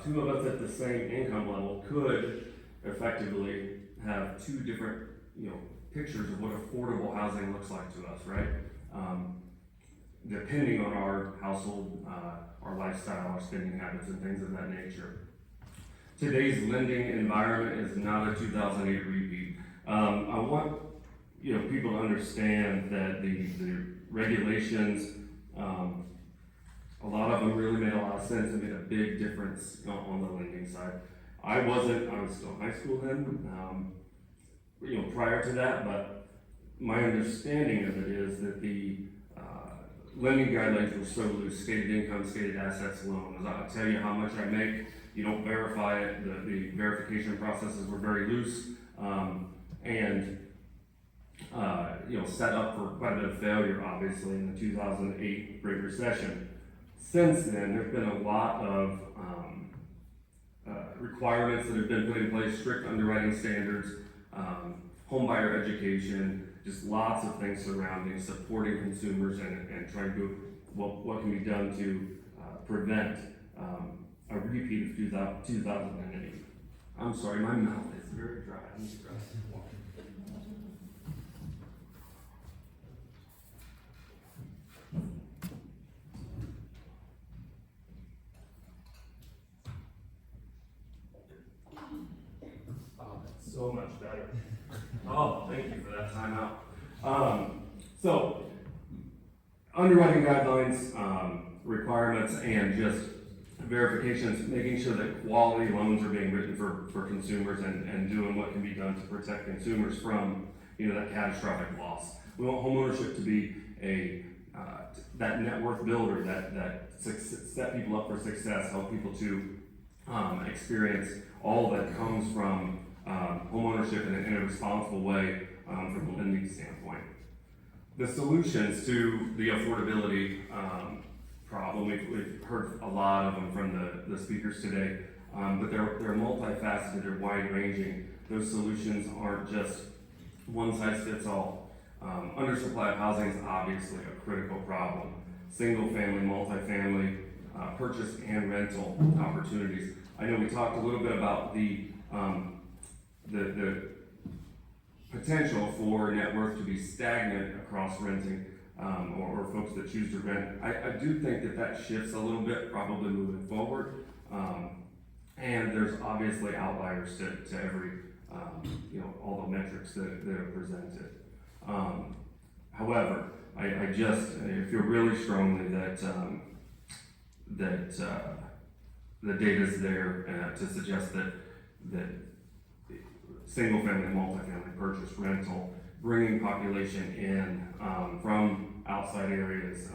two of us at the same income level could effectively have two different, pictures of what affordable housing looks like to us, right? Depending on our household, our lifestyle, our spending habits, and things of that nature. Today's lending environment is not a 2008 repeat. I want people to understand that the regulations, a lot of them really made a lot of sense and made a big difference on the lending side. I was still in high school then, prior to that, but my understanding of it is that the lending guidelines were so loose, stated income, stated assets, loans. I'll tell you how much I make, you don't verify it, the verification processes were very loose, and set up for quite a bit of failure, obviously, in the 2008 Great Recession. Since then, there's been a lot of requirements that have been put in place, strict underwriting standards, home buyer education, just lots of things surrounding supporting consumers and trying to do what can be done to prevent a repeat of 2008. I'm sorry, my mouth is very dry. I need to grab some water. Oh, that's so much better. Oh, thank you for that timeout. So, underwriting guidelines, requirements, and just verifications, making sure that quality loans are being written for consumers and doing what can be done to protect consumers from that catastrophic loss. We want homeownership to be that net worth builder that set people up for success, help people to experience all that comes from homeownership in a responsible way from a lending standpoint. The solutions to the affordability problem, we've heard a lot of them from the speakers today, but they're multifaceted, they're wide-ranging. Those solutions aren't just one size fits all. Undersupply of housing is obviously a critical problem. Single-family, multifamily, purchase and rental opportunities. I know we talked a little bit about the potential for net worth to be stagnant across renting. or folks that choose to rent. I do think that that shifts a little bit, probably moving forward. And there's obviously outliers to every, all the metrics that are presented. However, I feel really strongly that the data's there to suggest that single-family, multifamily purchase rental, bringing population in from outside areas,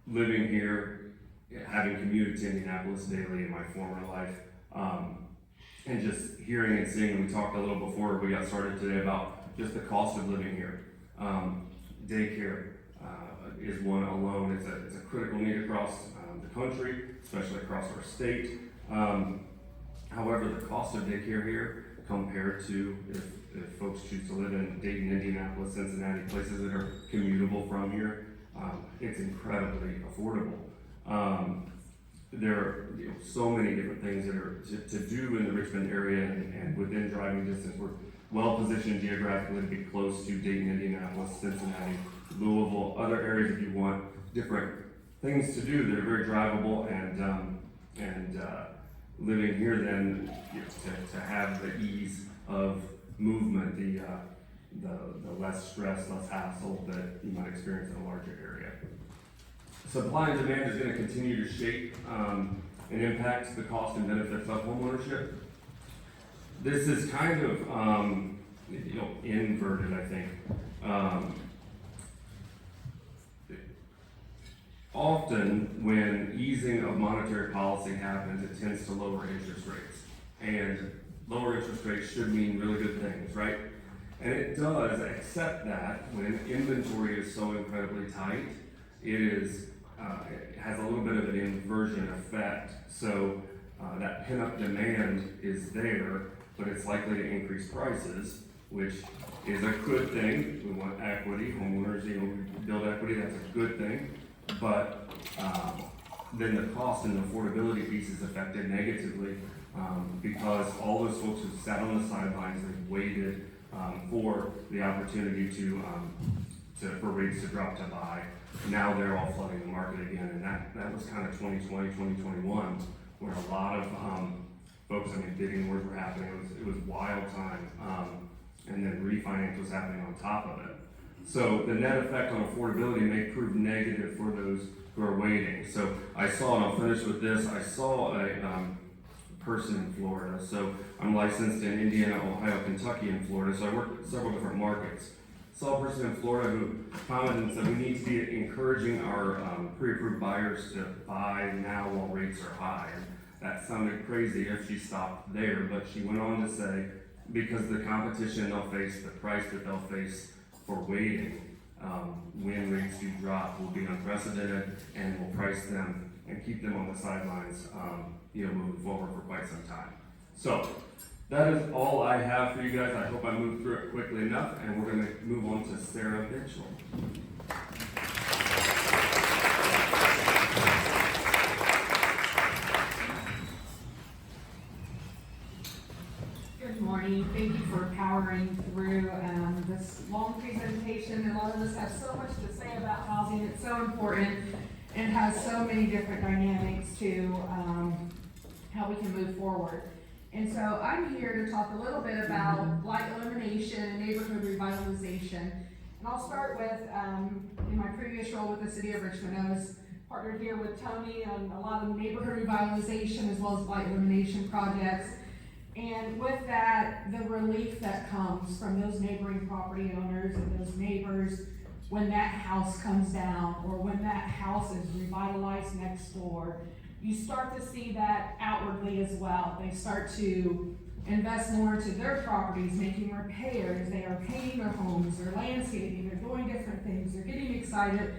living here, having commuted to Indianapolis daily in my former life, and just hearing and seeing. We talked a little before we got started today about just the cost of living here. Daycare is one alone. It's a critical need across the country, especially across our state. However, the cost of daycare here, compared to if folks choose to live in Dayton, Indianapolis, Cincinnati, places that are commutable from here, it's incredibly affordable. There are so many different things that are to do in the Richmond area and within driving distance. We're well positioned geographically to be close to Dayton, Indianapolis, Cincinnati, Louisville, other areas if you want different things to do that are very drivable, and living here then to have the ease of movement, the less stress, less hassle that you might experience in a larger area. Supply and demand is going to continue to shape and impact the cost and benefits of homeownership. This is kind of inverted, I think. Often when easing of monetary policy happens, it tends to lower interest rates. And lower interest rates should mean really good things, right? And it does, except that when inventory is so incredibly tight, it has a little bit of an inversion effect. So that pin-up demand is there, but it's likely to increase prices, which is a good thing. We want equity. Homeowners, build equity, that's a good thing. But then the cost and the affordability piece is affected negatively because all those folks who sat on the sidelines and waited for the opportunity for rates to drop to buy, now they're all flooding the market again. And that was kind of 2020, 2021, where a lot of folks, bidding wars were happening. It was wild time. And then refinance was happening on top of it. So the net effect on affordability may prove negative for those who are waiting. So I saw, and I'll finish with this, I saw a person in Florida. So I'm licensed in Indiana, Ohio, Kentucky, and Florida. So I work in several different markets. Saw a person in Florida who commented and said we need to be encouraging our pre-approved buyers to buy now while rates are high. And that sounded crazy if she stopped there, but she went on to say, because the competition they'll face, the price that they'll face for waiting when rates do drop will be unprecedented, and will price them and keep them on the sidelines moving forward for quite some time. So that is all I have for you guys. I hope I moved through it quickly enough, and we're going to move on to Sarah Mitchell. Good morning. Thank you for powering through this long presentation. A lot of us have so much to say about housing. It's so important and has so many different dynamics to how we can move forward. And so I'm here to talk a little bit about blight elimination and neighborhood revitalization. And I'll start with, in my previous role with the City of Richmond, I was partnered here with Tony on a lot of neighborhood revitalization as well as blight elimination projects. And with that, the relief that comes from those neighboring property owners and those neighbors when that house comes down or when that house is revitalized next door, you start to see that outwardly as well. They start to invest more into their properties, making repairs, they are painting their homes, they're landscaping, they're doing different things, they're getting excited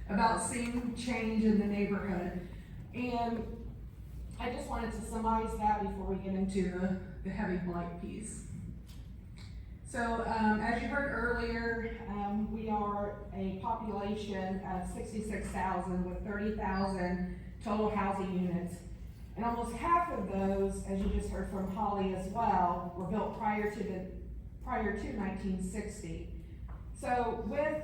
about seeing change in the neighborhood. And I just wanted to summarize that before we get into the heavy blight piece. So as you heard earlier, we are a population of 66,000 with 30,000 total housing units. And almost half of those, as you just heard from Holly as well, were built prior to 1960. So with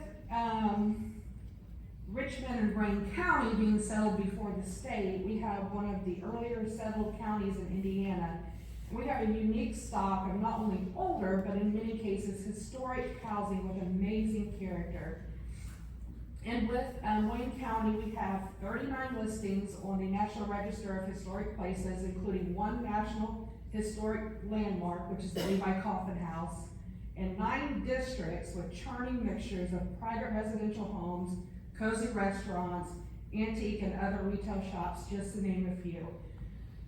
Richmond and Wayne County being settled before the state, we have one of the earlier settled counties in Indiana. We have a unique stock of not only older, but in many cases, historic housing with amazing character. And with Wayne County, we have 39 listings on the National Register of Historic Places, including one National Historic Landmark, which is the Levi Coffin House, and 9 districts with churning mixtures of private residential homes, cozy restaurants, antique and other retail shops, just to name a few.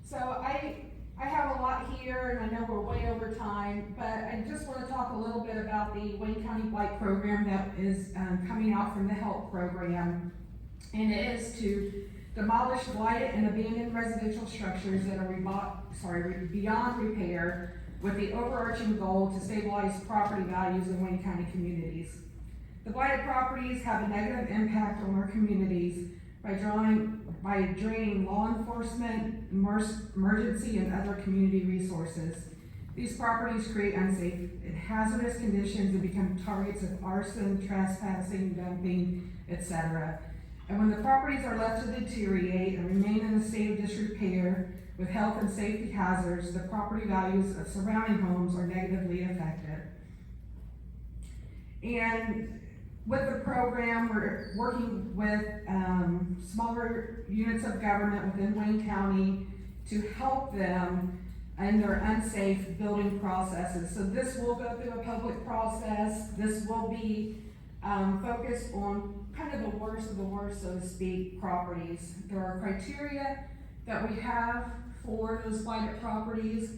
So I have a lot here, and I know we're way over time, but I just want to talk a little bit about the Wayne County Blight Program that is coming out from the HELP program. And it is to demolish blighted and abandoned residential structures that are beyond repair, with the overarching goal to stabilize property values in Wayne County communities. The blighted properties have a negative impact on our communities by draining law enforcement, emergency, and other community resources. These properties create unsafe and hazardous conditions and become targets of arson, trespassing, dumping, etc. And when the properties are left to deteriorate and remain in a state of disrepair with health and safety hazards, the property values of surrounding homes are negatively affected. And with the program, we're working with smaller units of government within Wayne County to help them in their unsafe building processes. So this will go through a public process. This will be focused on kind of the worst of the worst, so to speak, properties. There are criteria that we have for those blighted properties,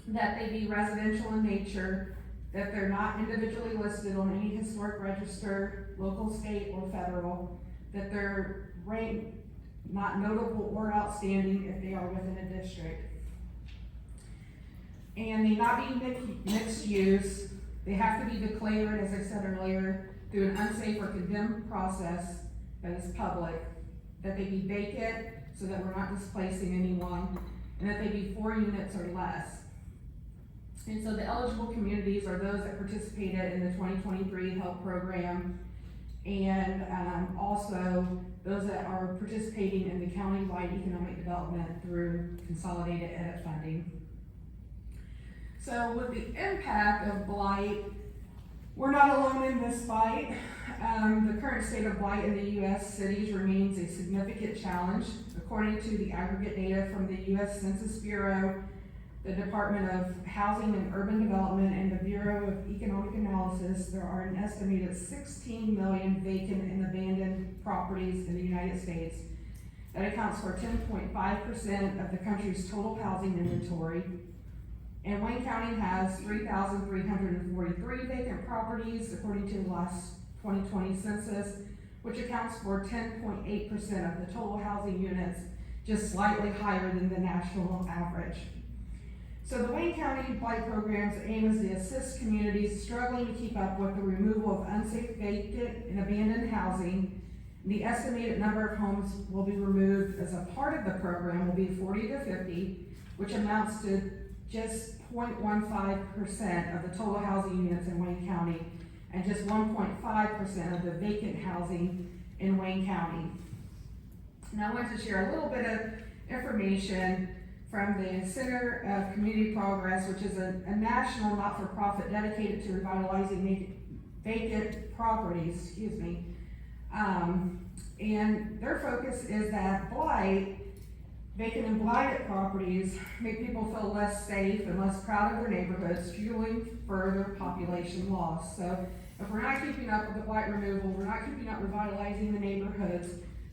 that they be residential in nature, that they're not individually listed on any historic register, local, state, or federal, that they're ranked not notable or outstanding if they are within a district. And they not be mixed use. They have to be declared, as I said earlier, through an unsafe or condemned process that is public, that they be vacant so that we're not displacing anyone, and that they be 4 units or less. And so the eligible communities are those that participated in the 2023 HELP program, and also those that are participating in the county-wide economic development through consolidated edit funding. So with the impact of blight, we're not alone in this fight. The current state of blight in the U.S. cities remains a significant challenge. According to the aggregate data from the U.S. Census Bureau, the Department of Housing and Urban Development, and the Bureau of Economic Analysis, there are an estimated 16 million vacant and abandoned properties in the United States. That accounts for 10.5% of the country's total housing inventory. And Wayne County has 3,343 vacant properties, according to the last 2020 census, which accounts for 10.8% of the total housing units, just slightly higher than the national average. So the Wayne County Blight Program's aim is to assist communities struggling to keep up with the removal of unsafe, vacant, and abandoned housing. The estimated number of homes will be removed as a part of the program will be 40 to 50, which amounts to just 0.15% of the total housing units in Wayne County, and just 1.5% of the vacant housing in Wayne County. Now I want to share a little bit of information from the Center of Community Progress, which is a national not-for-profit dedicated to revitalizing vacant properties, and their focus is that vacant and blighted properties make people feel less safe and less proud of their neighborhoods, fueling further population loss. So if we're not keeping up with the blight removal, we're not keeping up revitalizing the neighborhoods,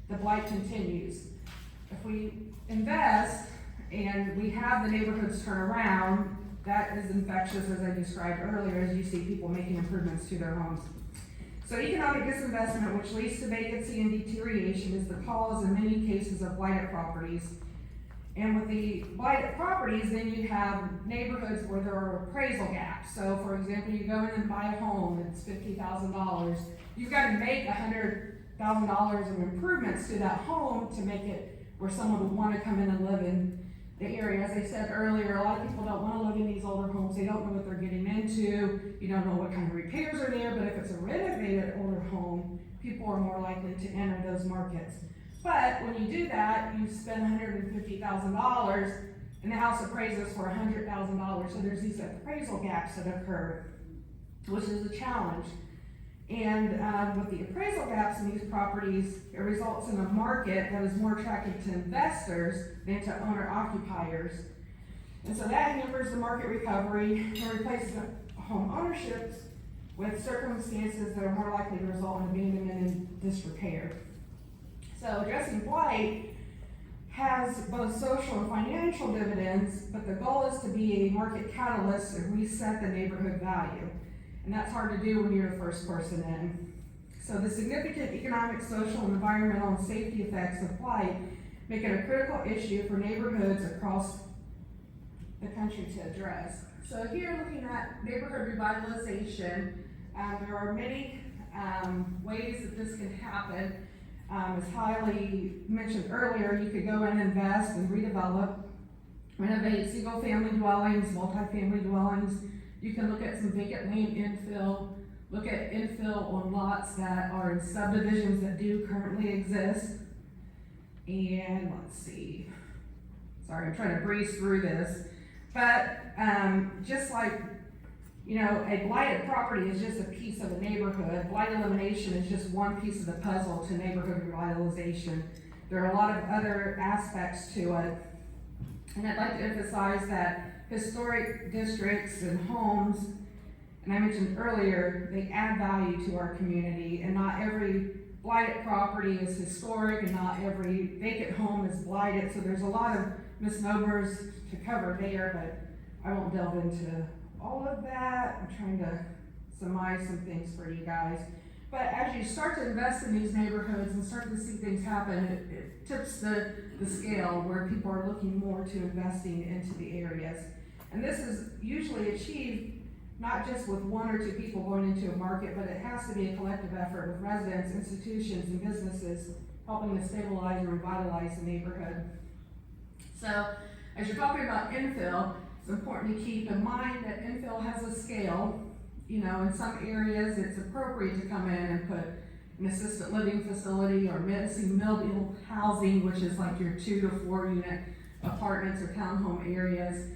the blight continues. If we invest and we have the neighborhoods turn around, that is infectious, as I described earlier, as you see people making improvements to their homes. So economic disinvestment, which leads to vacancy and deterioration, is the cause in many cases of blighted properties. And with the blighted properties, then you have neighborhoods where there are appraisal gaps. So for example, you go in and buy a home and it's $50,000. You've got to make $100,000 of improvements to that home to make it where someone would want to come in and live in the area. As I said earlier, a lot of people don't wanna live in these older homes, they don't know what they're getting into, you don't know what kind of repairs are there, but if it's a renovated older home, people are more likely to enter those markets. But when you do that, you spend $150,000 and the house appraises for $100,000, so there's these appraisal gaps that occur, which is a challenge. And with the appraisal gaps in these properties, it results in a market that is more attractive to investors than to owner occupiers. And so that hampers the market recovery and replaces home ownership with circumstances that are more likely to result in abandonment and disrepair. So addressing blight has both social and financial dividends, but the goal is to be a market catalyst and reset the neighborhood value. And that's hard to do when you're the first person in. So the significant economic, social, and environmental and safety effects of blight make it a critical issue for neighborhoods across the country to address. So here, looking at neighborhood revitalization, there are many ways that this can happen. As Holly mentioned earlier, you could go in and invest and redevelop, renovate single-family dwellings, multi-family dwellings. You can look at some vacant land infill, look at infill on lots that are in subdivisions that do currently exist. And let's see, sorry, I'm trying to breeze through this. But just like, you know, a blighted property is just a piece of a neighborhood. Blight elimination is just one piece of the puzzle to neighborhood revitalization. There are a lot of other aspects to it. And I'd like to emphasize that historic districts and homes, and I mentioned earlier, they add value to our community, and not every blighted property is historic, and not every vacant home is blighted, so there's a lot of misnomers to cover there, but I won't delve into all of that. I'm trying to surmise some things for you guys. But as you start to invest in these neighborhoods and start to see things happen, it tips the scale where people are looking more to investing into the areas. And this is usually achieved not just with one or two people going into a market, but it has to be a collective effort with residents, institutions, and businesses helping to stabilize and revitalize the neighborhood. So as you're talking about infill, it's important to keep in mind that infill has a scale. You know, in some areas it's appropriate to come in and put an assisted living facility or missing middle housing, which is like your 2 to 4 unit apartments or townhome areas.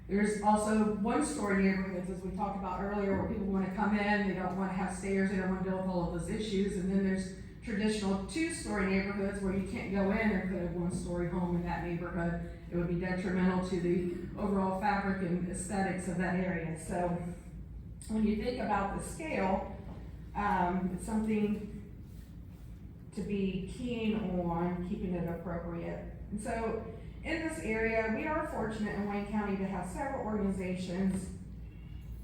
There's also one-story neighborhoods, as we talked about earlier, where people want to come in, they don't want to have stairs, they don't want to deal with all of those issues. And then there's traditional 2-story neighborhoods where you can't go in and put a 1-story home in that neighborhood. It would be detrimental to the overall fabric and aesthetics of that area. So when you think about the scale, it's something to be keen on keeping it appropriate. And so in this area, we are fortunate in Wayne County to have several organizations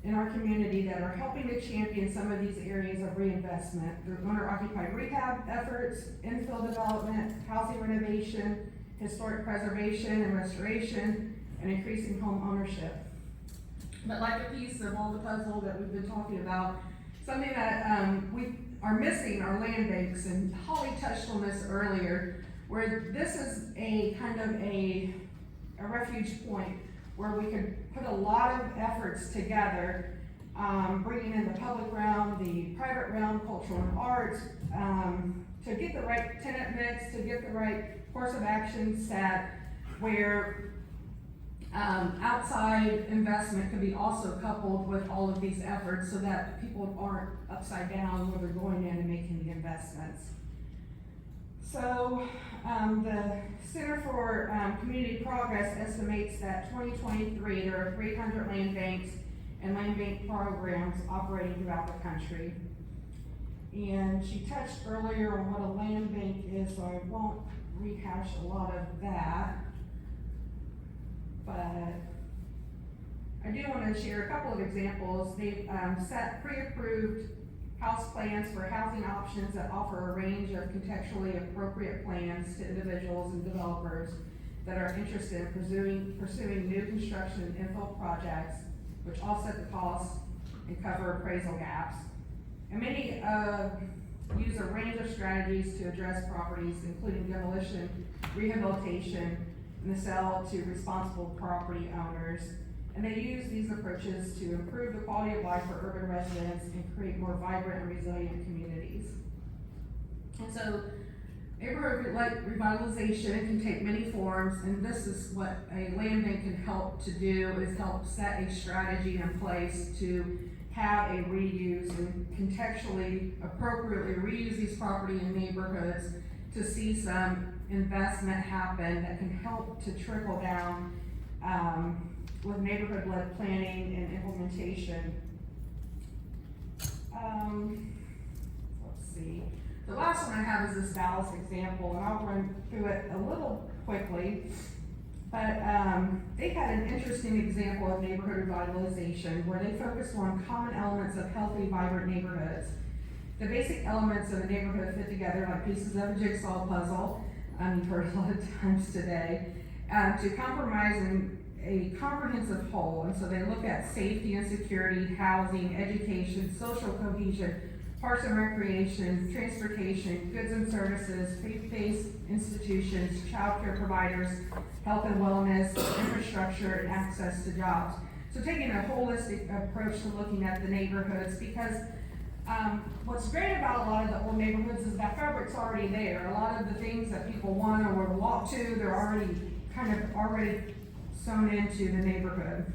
in our community that are helping to champion some of these areas of reinvestment through owner-occupied rehab efforts, infill development, housing renovation, historic preservation and restoration, and increasing home ownership. But like a piece of all the puzzle that we've been talking about, something that we are missing are land banks, and Holly touched on this earlier, where this is a kind of a refuge point where we could put a lot of efforts together, bringing in the public realm, the private realm, cultural and arts, to get the right tenant mix, to get the right course of action set, where outside investment can be also coupled with all of these efforts so that people aren't upside down when they're going in and making the investments. So the Center for Community Progress estimates that 2023 there are 300 land banks and land bank programs operating throughout the country. And she touched earlier on what a land bank is, so I won't rehash a lot of that. But I do want to share a couple of examples. They've set pre-approved house plans for housing options that offer a range of contextually appropriate plans to individuals and developers that are interested in pursuing new construction and infill projects, which offset the costs and cover appraisal gaps. And many use a range of strategies to address properties, including demolition, rehabilitation, and the sale to responsible property owners. And they use these approaches to improve the quality of life for urban residents and create more vibrant and resilient communities. And so neighborhood revitalization can take many forms, and this is what a land bank can help to do, is help set a strategy in place to have a reuse and contextually appropriately reuse these property and neighborhoods to see some investment happen that can help to trickle down with neighborhood-led planning and implementation. Let's see. The last one I have is this Dallas example, and I'll run through it a little quickly. But they had an interesting example of neighborhood revitalization where they focused on common elements of healthy, vibrant neighborhoods. The basic elements of a neighborhood fit together like pieces of a jigsaw puzzle, you've heard a lot of times today, to compromise in a comprehensive whole. And so they look at safety and security, housing, education, social cohesion, parks and recreation, transportation, goods and services, faith-based institutions, childcare providers, health and wellness, infrastructure, and access to jobs. So taking a holistic approach to looking at the neighborhoods, because what's great about a lot of the old neighborhoods is that fabric's already there. A lot of the things that people want or would walk to, they're already sewn into the neighborhood.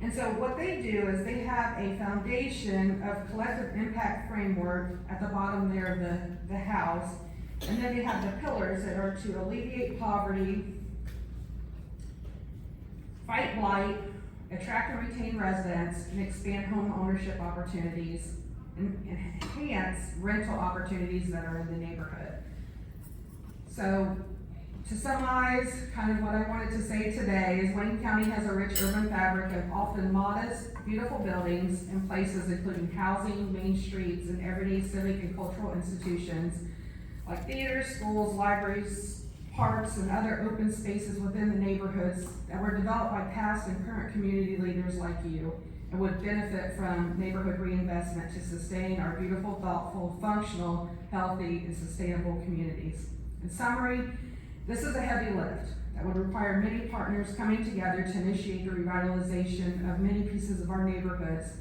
And so what they do is they have a foundation of collective impact framework at the bottom there of the house. And then they have the pillars that are to alleviate poverty, fight blight, attract and retain residents, and expand home ownership opportunities, and enhance rental opportunities that are in the neighborhood. So to summarize kind of what I wanted to say today is Wayne County has a rich urban fabric of often modest, beautiful buildings and places including housing, main streets, and everyday civic and cultural institutions like theaters, schools, libraries, parks, and other open spaces within the neighborhoods that were developed by past and current community leaders like you and would benefit from neighborhood reinvestment to sustain our beautiful, thoughtful, functional, healthy, and sustainable communities. In summary, this is a heavy lift that would require many partners coming together to initiate the revitalization of many pieces of our neighborhoods,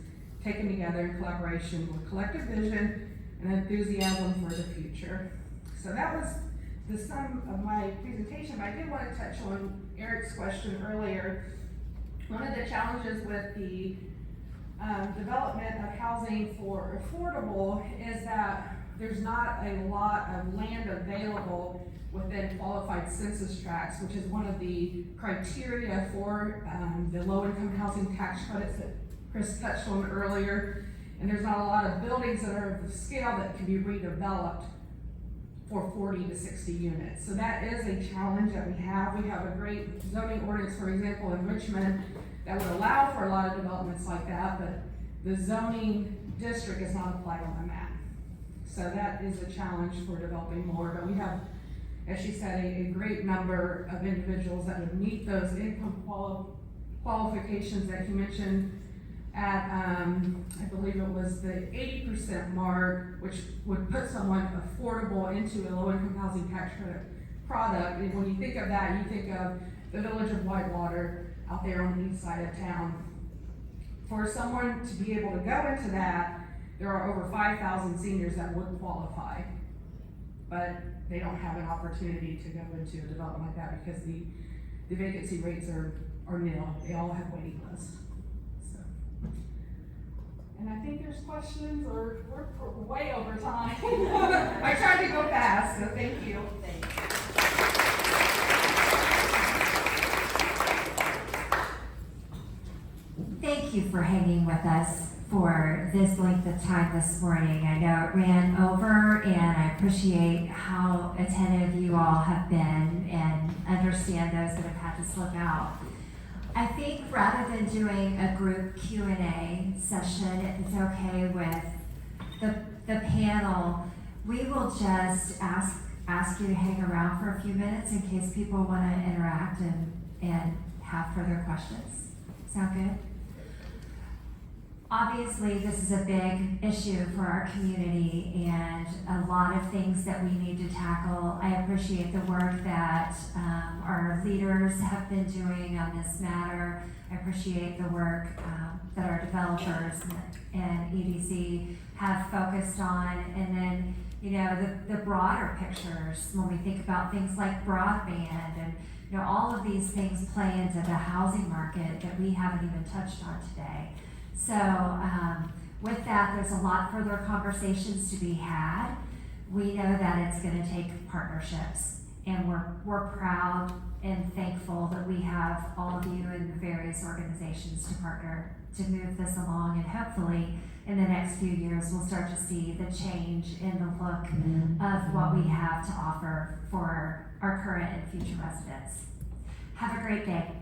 taken together in collaboration with collective vision and enthusiasm for the future. So that was the sum of my presentation, but I did want to touch on Eric's question earlier. One of the challenges with the development of housing for affordable is that there's not a lot of land available within qualified census tracts, which is one of the criteria for the low-income housing tax credits that Chris touched on earlier. And there's not a lot of buildings that are of the scale that can be redeveloped for 40 to 60 units. So that is a challenge that we have. We have a great zoning ordinance, for example, in Richmond that would allow for a lot of developments like that, but the zoning district is not applied on the map. So that is a challenge for developing more, but we have, as she said, a great number of individuals that would meet those income qualifications that you mentioned at, I believe it was the 80% mark, which would put someone affordable into a low-income housing tax credit product. And when you think of that, you think of the village of Whitewater out there on the east side of town. For someone to be able to go into that, there are over 5,000 seniors that would qualify, but they don't have an opportunity to go into a development like that because the vacancy rates are nil. They all have waiting lists. So, and I think there's questions, or we're way over time. I tried to go fast, so thank you. Thank you for hanging with us for this length of time this morning. I know it ran over, and I appreciate how attentive you all have been and understand those that have had to slip out. I think rather than doing a group Q&A session, if it's okay with the panel, we will just ask you to hang around for a few minutes in case people want to interact and have further questions. Sound good? obviously, this is a big issue for our community and a lot of things that we need to tackle. I appreciate the work that our leaders have been doing on this matter. I appreciate the work that our developers and EDC have focused on. And then, you know, the broader pictures, when we think about things like broadband and, you know, all of these things play into the housing market that we haven't even touched on today. So with that, there's a lot further conversations to be had. We know that it's going to take partnerships, and we're proud and thankful that we have all of you and the various organizations to partner to move this along, and hopefully in the next few years we'll start to see the change in the look of what we have to offer for our current and future residents. Have a great day.